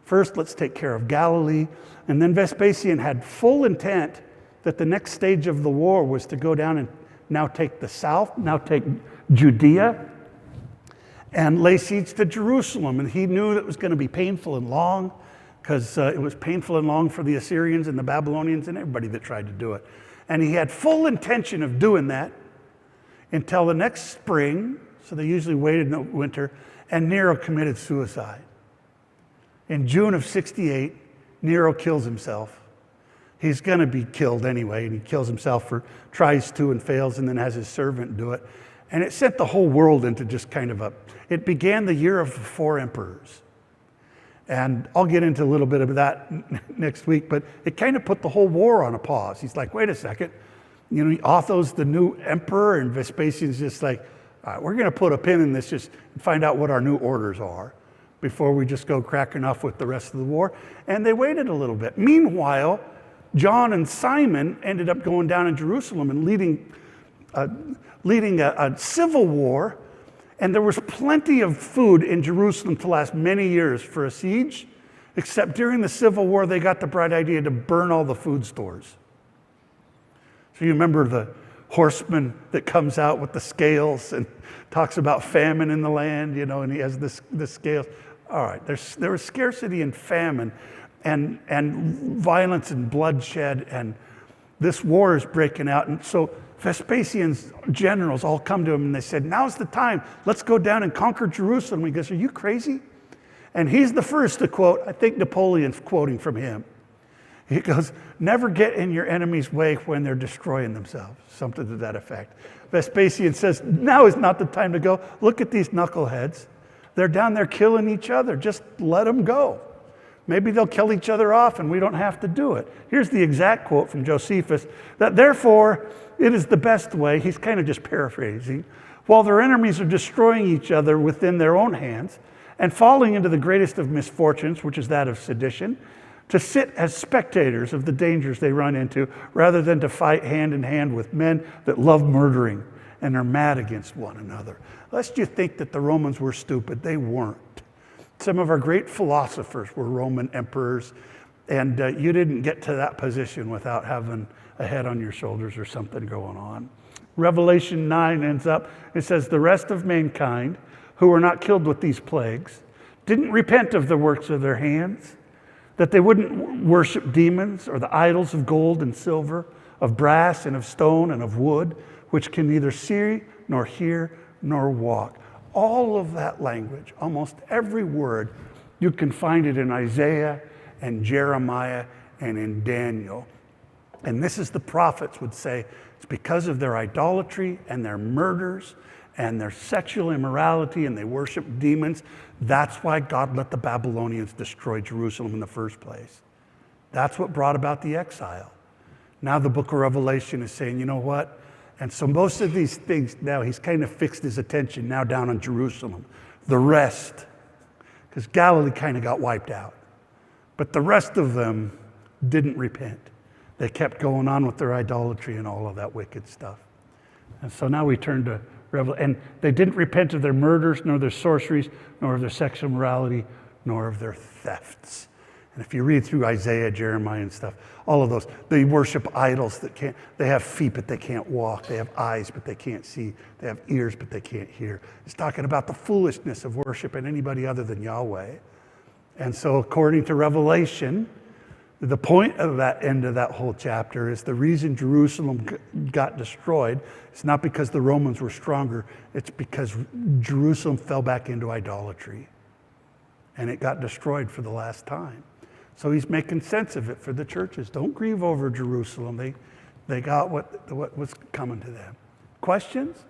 First, let's take care of Galilee. And then Vespasian had full intent that the next stage of the war was to go down and now take the south, now take Judea, and lay siege to Jerusalem. And he knew it was going to be painful and long, because it was painful and long for the Assyrians and the Babylonians and everybody that tried to do it. And he had full intention of doing that until the next spring. So they usually waited in the winter, and Nero committed suicide. In June of 68, Nero kills himself. He's going to be killed anyway, and he kills himself, or tries to and fails, and then has his servant do it. And it sent the whole world into just kind of it began the year of the 4 emperors. And I'll get into a little bit of that next week, but it kind of put the whole war on a pause. He's like, wait a second, Otho's the new emperor, and Vespasian's just like, all right, we're going to put a pin in this, just find out what our new orders are before we just go cracking off with the rest of the war. And they waited a little bit. Meanwhile, John and Simon ended up going down in Jerusalem and leading a civil war. And there was plenty of food in Jerusalem to last many years for a siege, except during the Civil War, they got the bright idea to burn all the food stores. So you remember the horseman that comes out with the scales and talks about famine in the land, and he has the scales. All right, there was scarcity and famine and violence and bloodshed, and this war is breaking out. And so Vespasian's generals all come to him and they said, now's the time. Let's go down and conquer Jerusalem. He goes, are you crazy? And he's the first to quote, I think Napoleon's quoting from him. He goes, never get in your enemy's way when they're destroying themselves. Something to that effect. Vespasian says, now is not the time to go. Look at these knuckleheads. They're down there killing each other. Just let them go. Maybe they'll kill each other off and we don't have to do it. Here's the exact quote from Josephus, that therefore it is the best way, he's kind of just paraphrasing, while their enemies are destroying each other within their own hands and falling into the greatest of misfortunes, which is that of sedition, to sit as spectators of the dangers they run into rather than to fight hand in hand with men that love murdering and are mad against one another. Lest you think that the Romans were stupid, they weren't. Some of our great philosophers were Roman emperors, and you didn't get to that position without having a head on your shoulders or something going on. Revelation 9 ends up, it says, the rest of mankind who were not killed with these plagues didn't repent of the works of their hands, that they wouldn't worship demons or the idols of gold and silver, of brass and of stone and of wood, which can neither see nor hear nor walk. All of that language, almost every word, you can find it in Isaiah and Jeremiah and in Daniel. And this is the prophets would say, it's because of their idolatry and their murders and their sexual immorality, and they worship demons. That's why God let the Babylonians destroy Jerusalem in the first place. That's what brought about the exile. Now the book of Revelation is saying, you know what? And so most of these things now, he's kind of fixed his attention now down on Jerusalem. The rest, because Galilee kind of got wiped out. But the rest of them didn't repent. They kept going on with their idolatry and all of that wicked stuff. And so now we turn to Revelation. And they didn't repent of their murders, nor their sorceries, nor of their sexual immorality, nor of their thefts. And if you read through Isaiah, Jeremiah, and stuff, all of those, they worship idols that can't, they have feet, but they can't walk. They have eyes, but they can't see. They have ears, but they can't hear. It's talking about the foolishness of worshiping anybody other than Yahweh. And so according to Revelation, the point of that end of that whole chapter is the reason Jerusalem got destroyed. It's not because the Romans were stronger. It's because Jerusalem fell back into idolatry. And it got destroyed for the last time. So he's making sense of it for the churches. Don't grieve over Jerusalem. They got what was coming to them. Questions?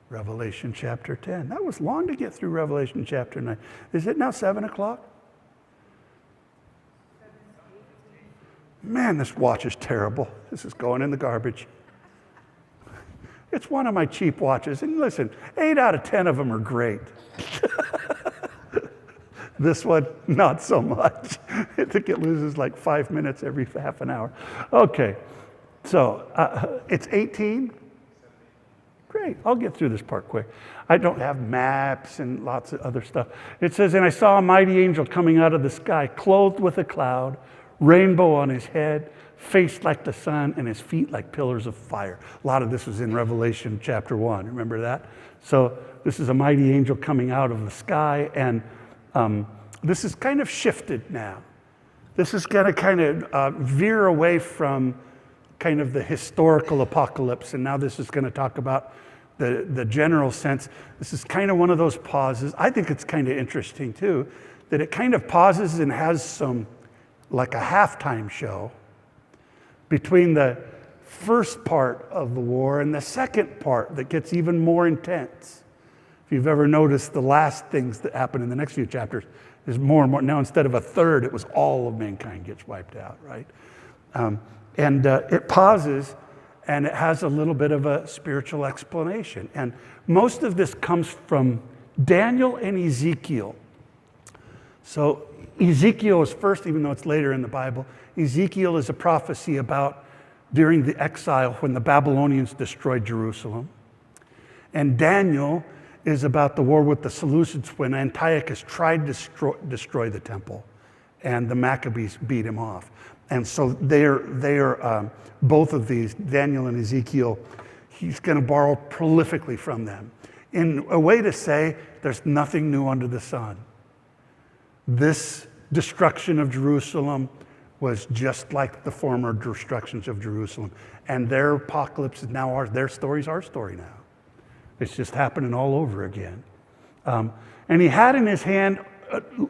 Revelation chapter 10. That was long to get through Revelation chapter 9. Is it now 7 o'clock? Man, this watch is terrible. This is going in the garbage. It's one of my cheap watches. And listen, 8 out of 10 of them are great. This one, not so much. I think it loses like 5 minutes every half an hour. Okay, so it's 18. Great, I'll get through this part quick. I don't have maps and lots of other stuff. It says, and I saw a mighty angel coming out of the sky, clothed with a cloud, rainbow on his head, face like the sun, and his feet like pillars of fire. A lot of this was in Revelation chapter 1. Remember that? So this is a mighty angel coming out of the sky, and this is kind of shifted now. This is going to kind of veer away from kind of the historical apocalypse, and now this is going to talk about the general sense. This is kind of one of those pauses. I think it's kind of interesting too, that it kind of pauses and has some, like a halftime show between the first part of the war and the second part that gets even more intense. If you've ever noticed, the last things that happen in the next few chapters is more and more. Now, instead of a third, it was all of mankind gets wiped out, right? And it pauses, and it has a little bit of a spiritual explanation. And most of this comes from Daniel and Ezekiel. So Ezekiel is first, even though it's later in the Bible. Ezekiel is a prophecy about during the exile when the Babylonians destroyed Jerusalem. And Daniel is about the war with the Seleucids when Antiochus tried to destroy the temple, and the Maccabees beat him off. And so they are both of these, Daniel and Ezekiel, he's going to borrow prolifically from them in a way to say there's nothing new under the sun. This destruction of Jerusalem was just like the former destructions of Jerusalem. And their apocalypse is now ours. Their story's our story now. It's just happening all over again. And he had in his hand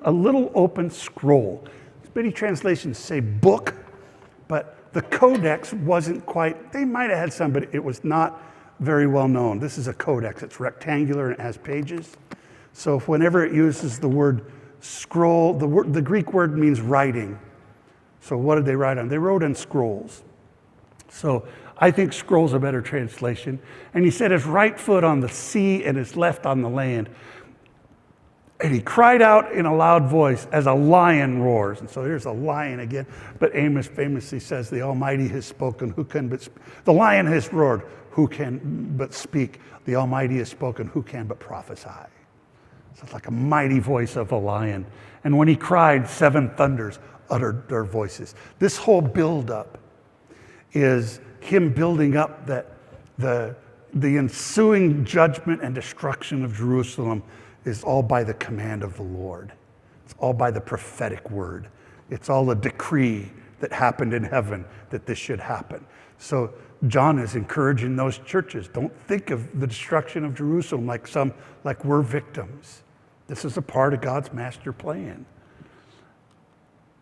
a little open scroll. Many translations say book, but the codex wasn't quite, they might have had some, but it was not very well known. This is a codex. It's rectangular and it has pages. So whenever it uses the word scroll, the Greek word means writing. So what did they write on? They wrote on scrolls. So I think scroll's a better translation. And he set his right foot on the sea and his left on the land. And he cried out in a loud voice as a lion roars. And so here's a lion again. But Amos famously says, the Almighty has spoken, who can but speak? The lion has roared, who can but speak? The Almighty has spoken, who can but prophesy? So it's like a mighty voice of a lion. And when he cried, 7 thunders uttered their voices. This whole buildup is him building up that the ensuing judgment and destruction of Jerusalem is all by the command of the Lord. It's all by the prophetic word. It's all a decree that happened in heaven that this should happen. So John is encouraging those churches, don't think of the destruction of Jerusalem like we're victims. This is a part of God's master plan.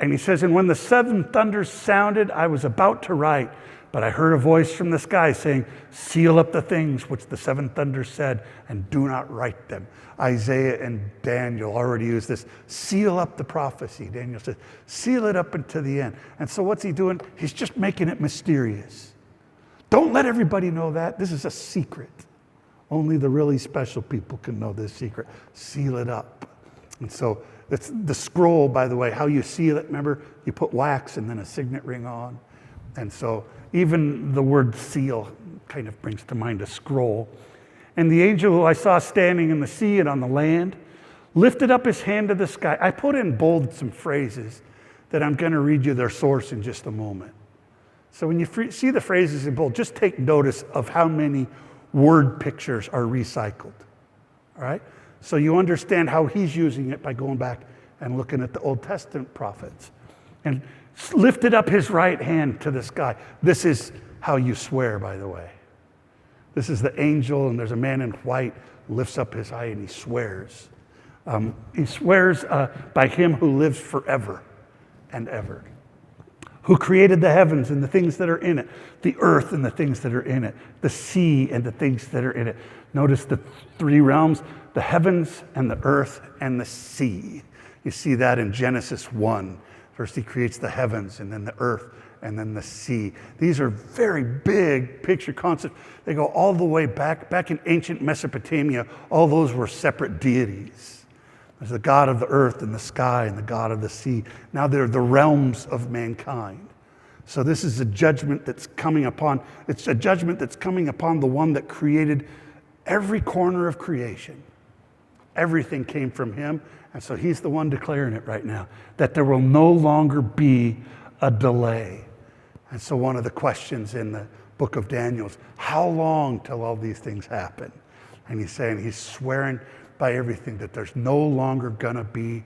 And he says, and when the 7 thunders sounded, I was about to write, but I heard a voice from the sky saying, seal up the things which the 7 thunders said, and do not write them. Isaiah and Daniel already use this. Seal up the prophecy. Daniel says, seal it up until the end. And so what's he doing? He's just making it mysterious. Don't let everybody know that. This is a secret. Only the really special people can know this secret. Seal it up. And so it's the scroll, by the way, how you seal it. Remember, you put wax and then a signet ring on. And so even the word seal kind of brings to mind a scroll. And the angel who I saw standing in the sea and on the land lifted up his hand to the sky. I put in bold some phrases that I'm going to read you their source in just a moment. So when you see the phrases in bold, just take notice of how many word pictures are recycled. All right? So you understand how he's using it by going back and looking at the Old Testament prophets. And lifted up his right hand to the sky. This is how you swear, by the way. This is the angel, and there's a man in white, lifts up his eye and he swears. He swears by him who lives forever and ever, who created the heavens and the things that are in it, the earth and the things that are in it, the sea and the things that are in it. Notice the 3 realms, the heavens and the earth and the sea. You see that in Genesis 1. First he creates the heavens and then the earth and then the sea. These are very big picture concepts. They go all the way back in ancient Mesopotamia. All those were separate deities. There's the God of the earth and the sky and the God of the sea. Now they're the realms of mankind. So this is a judgment that's coming upon, it's a judgment that's coming upon the one that created every corner of creation. Everything came from him, and so he's the one declaring it right now, that there will no longer be a delay. And so one of the questions in the book of Daniel is, how long till all these things happen? And he's saying, he's swearing by everything that there's no longer gonna be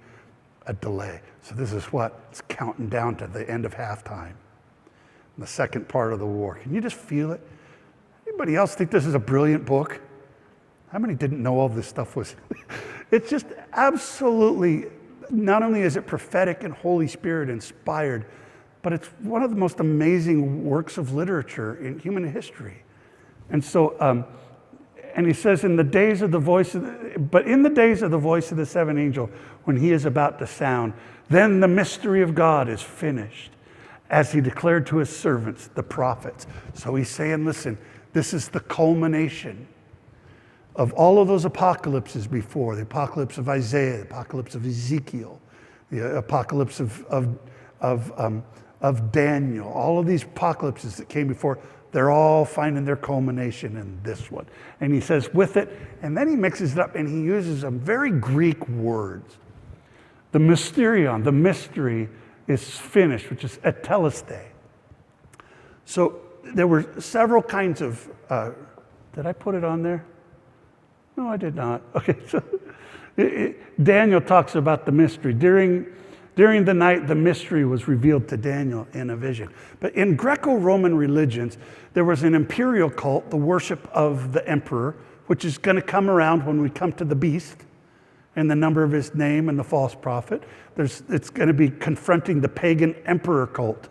a delay. So this is what? It's counting down to the end of halftime. The second part of the war. Can you just feel it? Anybody else think this is a brilliant book? How many didn't know all this stuff was? It's just absolutely, not only is it prophetic and Holy Spirit inspired, but it's one of the most amazing works of literature in human history. And so, and he says, in the days of the voice of the seventh angel, when he is about to sound, then the mystery of God is finished, as he declared to his servants, the prophets. So he's saying, listen, this is the culmination of all of those apocalypses before, the apocalypse of Isaiah, the apocalypse of Ezekiel, the apocalypse of Daniel, all of these apocalypses that came before, they're all finding their culmination in this one. And he says with it, and then he mixes it up and he uses some very Greek words. The mysterion, the mystery, is finished, which is etelestai. So there were several kinds of, did I put it on there? No, I did not. Okay, so Daniel talks about the mystery. During the night, the mystery was revealed to Daniel in a vision. But in Greco-Roman religions, there was an imperial cult, the worship of the emperor, which is going to come around when we come to the beast and the number of his name and the false prophet. It's going to be confronting the pagan emperor cult.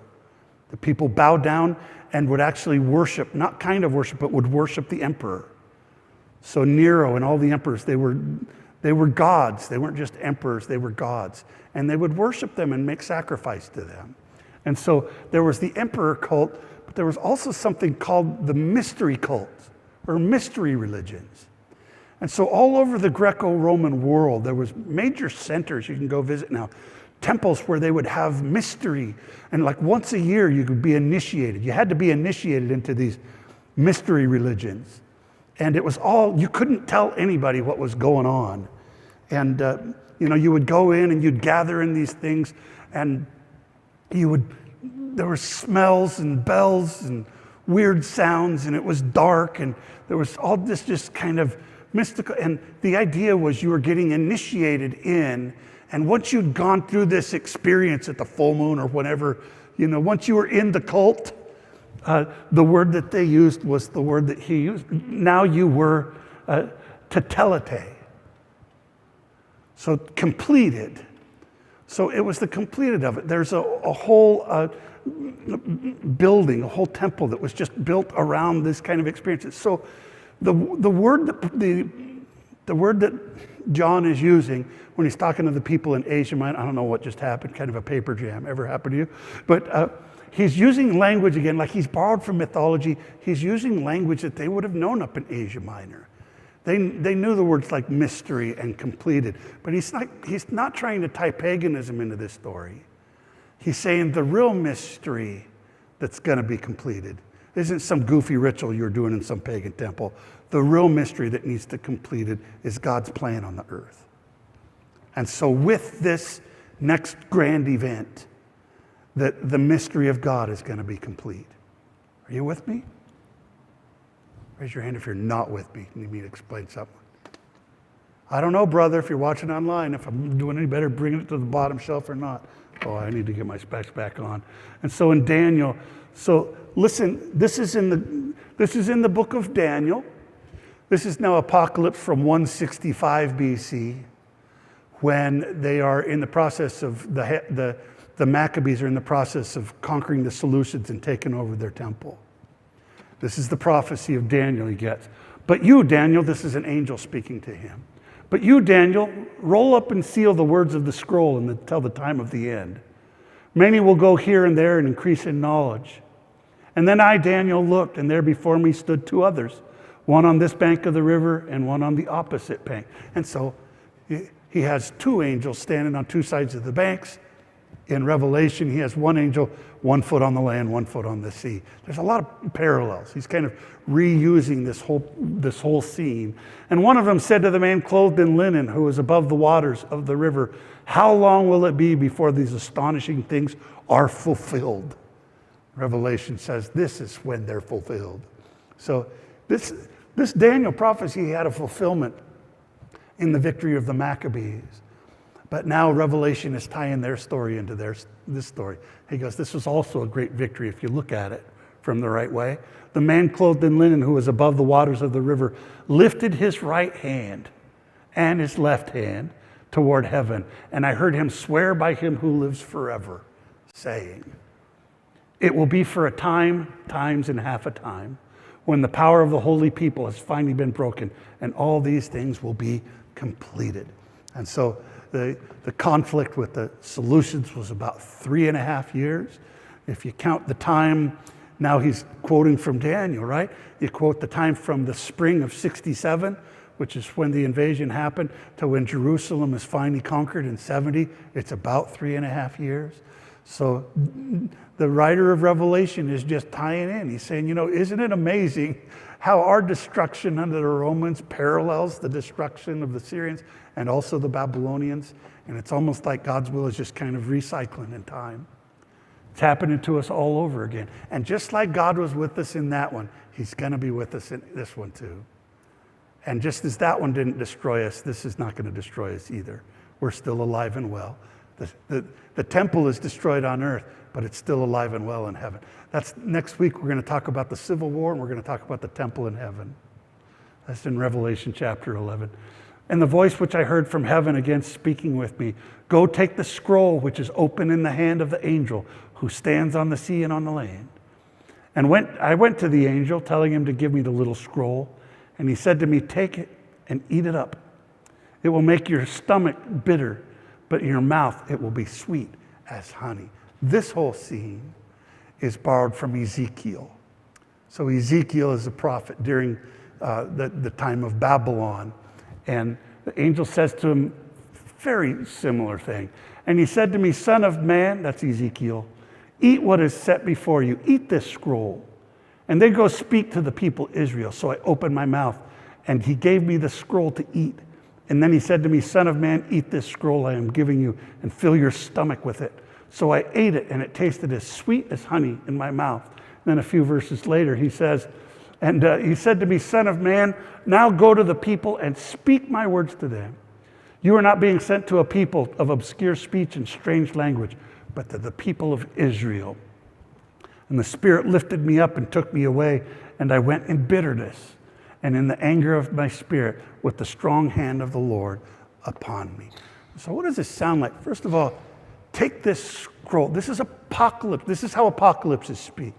The people bow down and would actually worship, not kind of worship, but would worship the emperor. So Nero and all the emperors, they were gods. They weren't just emperors, they were gods. And they would worship them and make sacrifice to them. And so there was the emperor cult, but there was also something called the mystery cults, or mystery religions. And so all over the Greco-Roman world, there was major centers you can go visit now, temples where they would have mystery. And like once a year, you could be initiated. You had to be initiated into these mystery religions. And it was all, you couldn't tell anybody what was going on. And, you would go in and you'd gather in these things and there were smells and bells and weird sounds and it was dark and there was all this just kind of mystical, and the idea was you were getting initiated in, and once you'd gone through this experience at the full moon or whatever, once you were in the cult, the word that they used was the word that he used. Now you were tetelete. So completed. So it was the completed of it. There's a whole building, a whole temple that was just built around this kind of experiences. So the word that John is using when he's talking to the people in Asia Minor, I don't know what just happened, kind of a paper jam, ever happened to you? But he's using language again, like he's borrowed from mythology. He's using language that they would have known up in Asia Minor. They knew the words like mystery and completed, but he's not trying to tie paganism into this story. He's saying the real mystery that's going to be completed isn't some goofy ritual you're doing in some pagan temple. The real mystery that needs to be completed is God's plan on the earth. And so with this next grand event, that the mystery of God is going to be complete. Are you with me? Raise your hand if you're not with me. You need me to explain something. I don't know, brother, if you're watching online, if I'm doing any better bringing it to the bottom shelf or not. Oh, I need to get my specs back on. And so in Daniel, so listen, this is in the book of Daniel. This is now Apocalypse from 165 BC, when they are in the process of the Maccabees are in the process of conquering the Seleucids and taking over their temple. This is the prophecy of Daniel he gets. But you, Daniel, this is an angel speaking to him. But you, Daniel, roll up and seal the words of the scroll until the time of the end. Many will go here and there and increase in knowledge. And then I, Daniel, looked, and there before me stood two others, one on this bank of the river and one on the opposite bank. And so he has two angels standing on two sides of the banks. In Revelation, he has one angel, 1 foot on the land, 1 foot on the sea. There's a lot of parallels. He's kind of reusing this whole scene. And one of them said to the man clothed in linen who was above the waters of the river, how long will it be before these astonishing things are fulfilled? Revelation says this is when they're fulfilled. So this Daniel prophecy had a fulfillment in the victory of the Maccabees. But now Revelation is tying their story into this story. He goes, this was also a great victory if you look at it from the right way. The man clothed in linen who was above the waters of the river lifted his right hand and his left hand toward heaven. And I heard him swear by him who lives forever, saying, it will be for a time, times and half a time, when the power of the holy people has finally been broken, and all these things will be completed. And so the conflict with the Seleucids was about 3.5 years. If you count the time, now he's quoting from Daniel, right? You quote the time from the spring of 67, which is when the invasion happened, to when Jerusalem is finally conquered in 70. It's about 3.5 years. So the writer of Revelation is just tying in. He's saying, isn't it amazing how our destruction under the Romans parallels the destruction of the Syrians and also the Babylonians? And it's almost like God's will is just kind of recycling in time. It's happening to us all over again. And just like God was with us in that one, he's going to be with us in this one too. And just as that one didn't destroy us, this is not going to destroy us either. We're still alive and well. The temple is destroyed on earth, but it's still alive and well in heaven. That's next week. We're going to talk about the Civil War, and we're going to talk about the temple in heaven. That's in Revelation chapter 11. And the voice which I heard from heaven again speaking with me, go take the scroll which is open in the hand of the angel who stands on the sea and on the land. And I went to the angel, telling him to give me the little scroll. And he said to me, take it and eat it up. It will make your stomach bitter, but in your mouth it will be sweet as honey. This whole scene is borrowed from Ezekiel. So Ezekiel is a prophet during the time of Babylon. And the angel says to him, very similar thing. And he said to me, son of man, that's Ezekiel, eat what is set before you. Eat this scroll. And then go speak to the people Israel. So I opened my mouth, and he gave me the scroll to eat. And then he said to me, son of man, eat this scroll I am giving you, and fill your stomach with it. So I ate it, and it tasted as sweet as honey in my mouth. Then a few verses later, he says, and he said to me, son of man, now go to the people and speak my words to them. You are not being sent to a people of obscure speech and strange language, but to the people of Israel. And the Spirit lifted me up and took me away, and I went in bitterness and in the anger of my spirit with the strong hand of the Lord upon me. So what does this sound like? First of all, take this scroll. This is apocalypse. This is how apocalypses speak.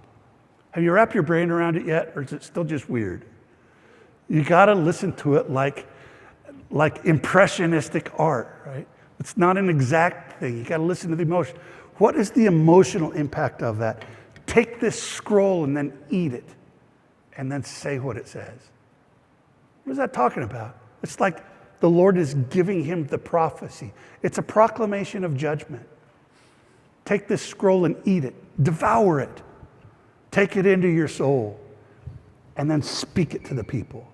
Have you wrapped your brain around it yet, or is it still just weird? You got to listen to it like impressionistic art, right? It's not an exact thing. You got to listen to the emotion. What is the emotional impact of that? Take this scroll and then eat it, and then say what it says. What is that talking about? It's like the Lord is giving him the prophecy. It's a proclamation of judgment. Take this scroll and eat it. Devour it. Take it into your soul, and then speak it to the people.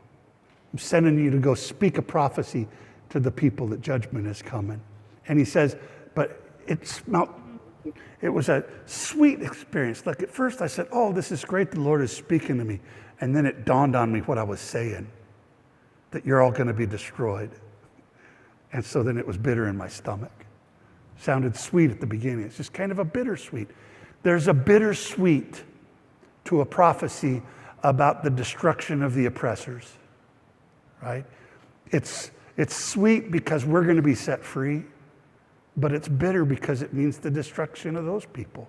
I'm sending you to go speak a prophecy to the people that judgment is coming. And he says, but it was a sweet experience. Like at first I said, oh, this is great. The Lord is speaking to me. And then it dawned on me what I was saying, that you're all going to be destroyed. And so then it was bitter in my stomach. Sounded sweet at the beginning. It's just kind of a bittersweet. There's a bittersweet to a prophecy about the destruction of the oppressors, right? It's sweet because we're going to be set free, but it's bitter because it means the destruction of those people.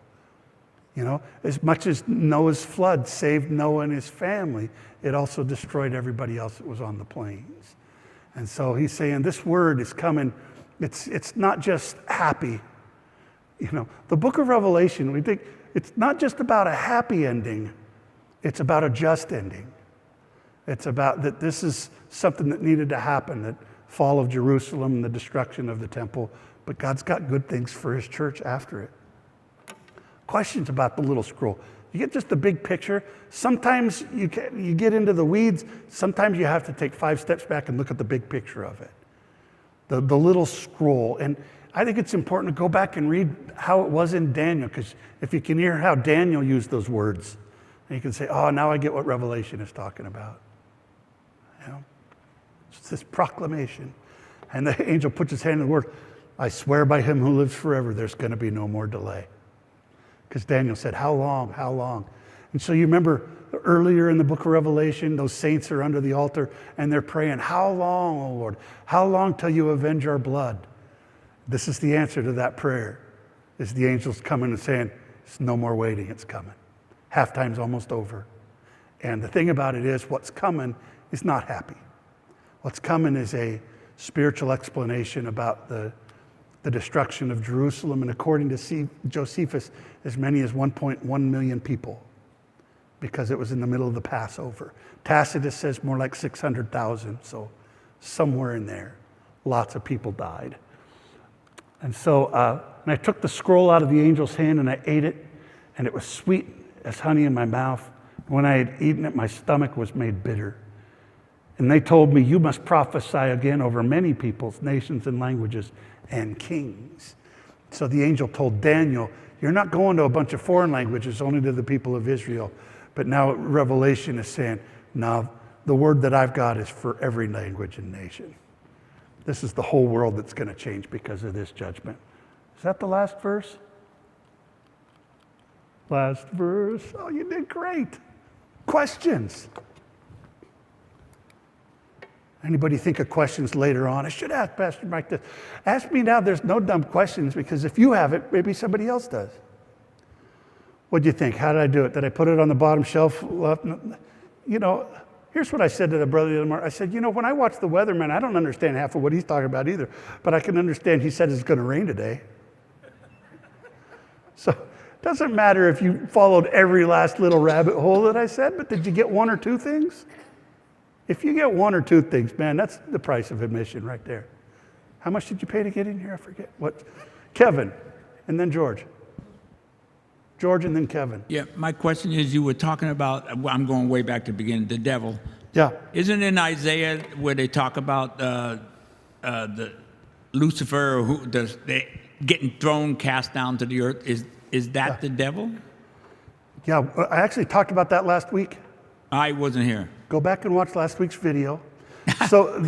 You know, as much as Noah's flood saved Noah and his family, it also destroyed everybody else that was on the plains. And so he's saying this word is coming. It's not just happy. You know, the book of Revelation, we think it's not just about a happy ending, it's about a just ending. It's about that this is something that needed to happen, that fall of Jerusalem and the destruction of the temple, but God's got good things for his church after it. Questions about the little scroll. You get just the big picture. Sometimes you get into the weeds. Sometimes you have to take 5 steps back and look at the big picture of it. The little scroll. And I think it's important to go back and read how it was in Daniel, because if you can hear how Daniel used those words, and you can say, oh, now I get what Revelation is talking about. You know? It's this proclamation. And the angel puts his hand in the word, I swear by him who lives forever, there's going to be no more delay. Because Daniel said, how long, how long? And so you remember earlier in the book of Revelation, those saints are under the altar and they're praying, how long, O Lord? How long till you avenge our blood? This is the answer to that prayer, is the angels coming and saying, it's no more waiting, it's coming. Halftime's almost over. And the thing about it is, what's coming is not happy. What's coming is a spiritual explanation about the destruction of Jerusalem, and according to Josephus, as many as 1.1 million people, because it was in the middle of the Passover. Tacitus says more like 600,000, so somewhere in there, lots of people died. And so and I took the scroll out of the angel's hand and I ate it, and it was sweet as honey in my mouth. When I had eaten it, my stomach was made bitter. And they told me, you must prophesy again over many peoples, nations, and languages, and kings. So the angel told Daniel, you're not going to a bunch of foreign languages, only to the people of Israel. But now Revelation is saying, now the word that I've got is for every language and nation. This is the whole world that's going to change because of this judgment. Is that the last verse? Last verse. Oh, you did great. Questions? Anybody think of questions later on? I should ask Pastor Mike this. Ask me now, there's no dumb questions, because if you have it, maybe somebody else does. What do you think? How did I do it? Did I put it on the bottom shelf? You know, here's what I said to the brother the other morning. I said, you know, when I watch the weatherman, I don't understand half of what he's talking about either, but I can understand he said it's going to rain today. So it doesn't matter if you followed every last little rabbit hole that I said, but did you get one or two things? If you get one or two things, man, that's the price of admission right there. How much did you pay to get in here? I forget. What? Kevin, and then George. George and then Kevin. Yeah, my question is, you were talking about, I'm going way back to the beginning, the devil. Yeah. Isn't in Isaiah where they talk about the Lucifer, or they getting thrown, cast down to the earth? Is that the devil? Yeah, I actually talked about that last week. I wasn't here. Go back and watch last week's video. So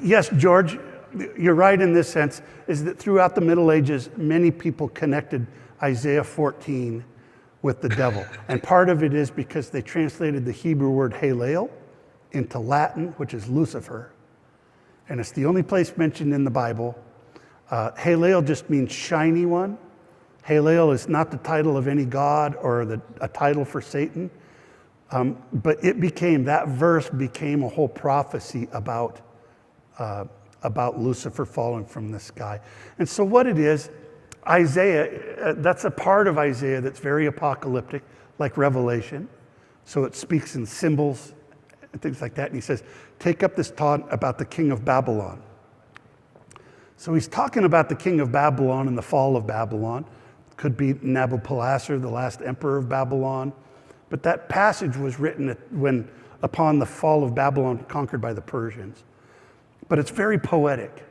yes, George, you're right in this sense, is that throughout the Middle Ages, many people connected Isaiah 14 with the devil. And part of it is because they translated the Hebrew word halel into Latin, which is Lucifer. And it's the only place mentioned in the Bible. Halel just means shiny one. Halel is not the title of any god or a title for Satan. But that verse became a whole prophecy about Lucifer falling from the sky. And so what it is, Isaiah, that's a part of Isaiah that's very apocalyptic, like Revelation. So it speaks in symbols and things like that. And he says, take up this taunt about the king of Babylon. So he's talking about the king of Babylon and the fall of Babylon. Could be Nabopolassar, the last emperor of Babylon. But that passage was written upon the fall of Babylon conquered by the Persians. But it's very poetic.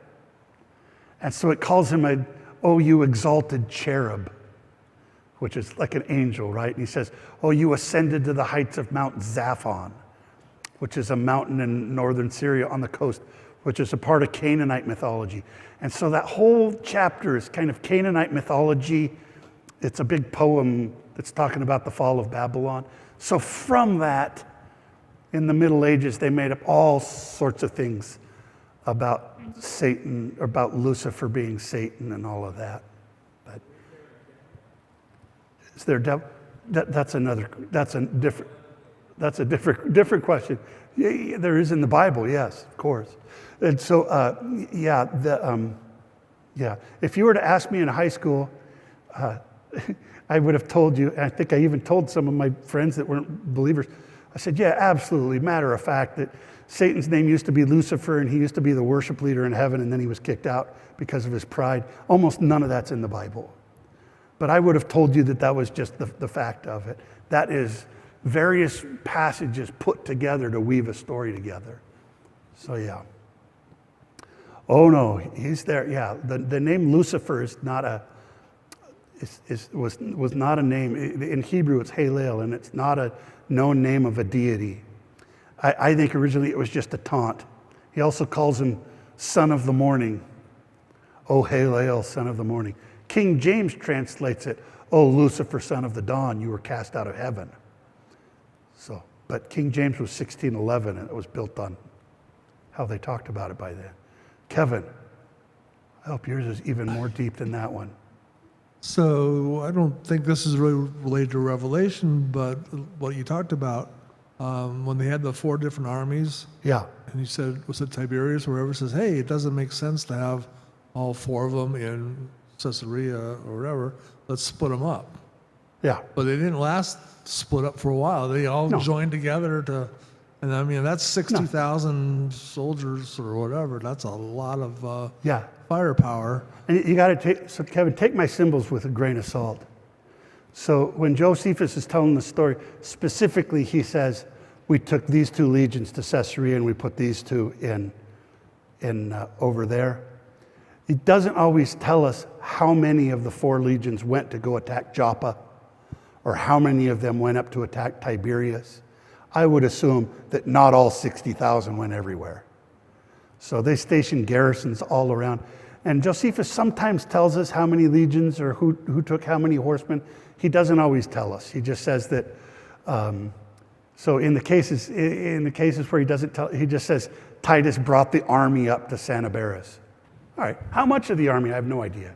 And so it calls him oh, you exalted cherub, which is like an angel, right? And he says, oh, you ascended to the heights of Mount Zaphon, which is a mountain in northern Syria on the coast, which is a part of Canaanite mythology. And so that whole chapter is kind of Canaanite mythology. It's a big poem that's talking about the fall of Babylon. So from that, in the Middle Ages, they made up all sorts of things about Satan, about Lucifer being Satan and all of that. But is there devil? That's a different question. Yeah, there is in the Bible, yes, of course. And so, Yeah. If you were to ask me in high school, I would have told you, and I think I even told some of my friends that weren't believers, I said, yeah, absolutely, matter of fact, that Satan's name used to be Lucifer, and he used to be the worship leader in heaven, and then he was kicked out because of his pride. Almost none of that's in the Bible. But I would have told you that that was just the fact of it. That is various passages put together to weave a story together. So yeah. Oh no, he's there. Yeah, the name Lucifer is not was not a name. In Hebrew, it's Halel, and it's not a known name of a deity. I think originally it was just a taunt. He also calls him son of the morning. O Halel, son of the morning. King James translates it, O Lucifer, son of the dawn, you were cast out of heaven. So, but King James was 1611, and it was built on how they talked about it by then. Kevin, I hope yours is even more deep than that one. So I don't think this is really related to Revelation, but what you talked about, when they had the 4 different armies, Yeah, and you said, was it Tiberius or whoever, says, hey, it doesn't make sense to have all 4 of them in Caesarea or whatever, let's split them up. yeah, But they didn't last split up for a while. They all No. joined together to, and I mean, that's 60,000 soldiers or whatever. That's a lot of yeah. firepower. And you got to take, so Kevin, take my symbols with a grain of salt. So when Josephus is telling the story, specifically he says, we took these 2 legions to Caesarea and we put these 2 in over there. He doesn't always tell us how many of the 4 legions went to go attack Joppa or how many of them went up to attack Tiberias. I would assume that not all 60,000 went everywhere. So they stationed garrisons all around. And Josephus sometimes tells us how many legions or who took how many horsemen. He doesn't always tell us. He just says that, so in the cases where he doesn't tell, he just says, Titus brought the army up to Sanabaris. All right, how much of the army? I have no idea.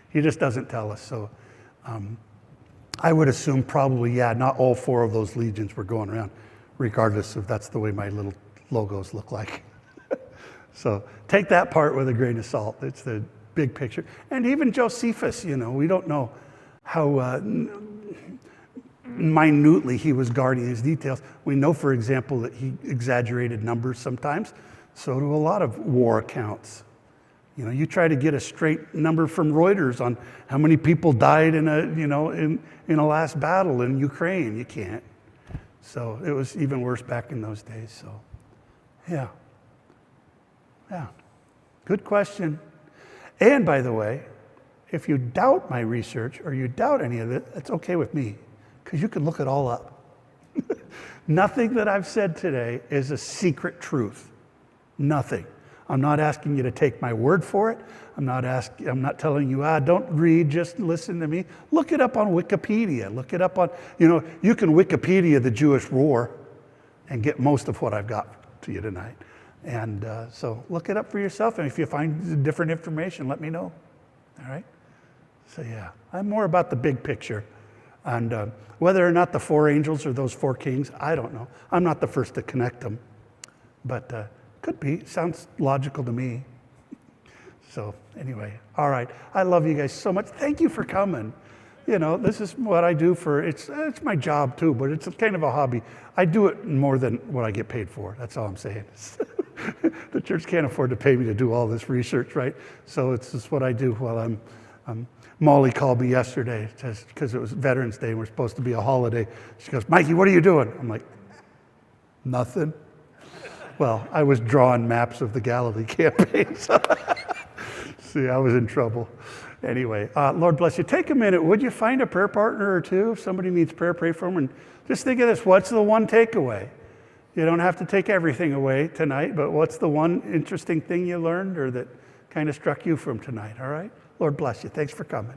He just doesn't tell us. So I would assume probably, yeah, not all 4 of those legions were going around, regardless if that's the way my little logos look like. So take that part with a grain of salt. It's the big picture. And even Josephus, we don't know how minutely he was guarding his details. We know, for example, that he exaggerated numbers sometimes. So do a lot of war accounts. You try to get a straight number from Reuters on how many people died in a last battle in Ukraine. You can't. So it was even worse back in those days. So, yeah. Yeah. Good question. And by the way, if you doubt my research or you doubt any of it, it's okay with me because you can look it all up. Nothing that I've said today is a secret truth. Nothing. I'm not asking you to take my word for it. I'm not telling you, don't read, just listen to me. Look it up on Wikipedia. Look it up on, you can Wikipedia the Jewish war and get most of what I've got to you tonight. And so look it up for yourself. And if you find different information, let me know. All right? So yeah, I'm more about the big picture. And whether or not the 4 angels or those 4 kings, I don't know. I'm not the first to connect them. But could be. Sounds logical to me. So anyway, all right. I love you guys so much. Thank you for coming. This is what I do it's my job too, but it's kind of a hobby. I do it more than what I get paid for. That's all I'm saying. The church can't afford to pay me to do all this research, right? So it's just what I do while I'm Molly called me yesterday because it was Veterans Day and we're supposed to be a holiday. She goes, Mikey, what are you doing? I'm like, nothing. Well, I was drawing maps of the Galilee campaign. So see, I was in trouble. Anyway, Lord bless you. Take a minute. Would you find a prayer partner or 2? If somebody needs prayer, pray for them. And just think of this. What's the one takeaway? You don't have to take everything away tonight, but what's the one interesting thing you learned or that kind of struck you from tonight? All right? Lord bless you. Thanks for coming.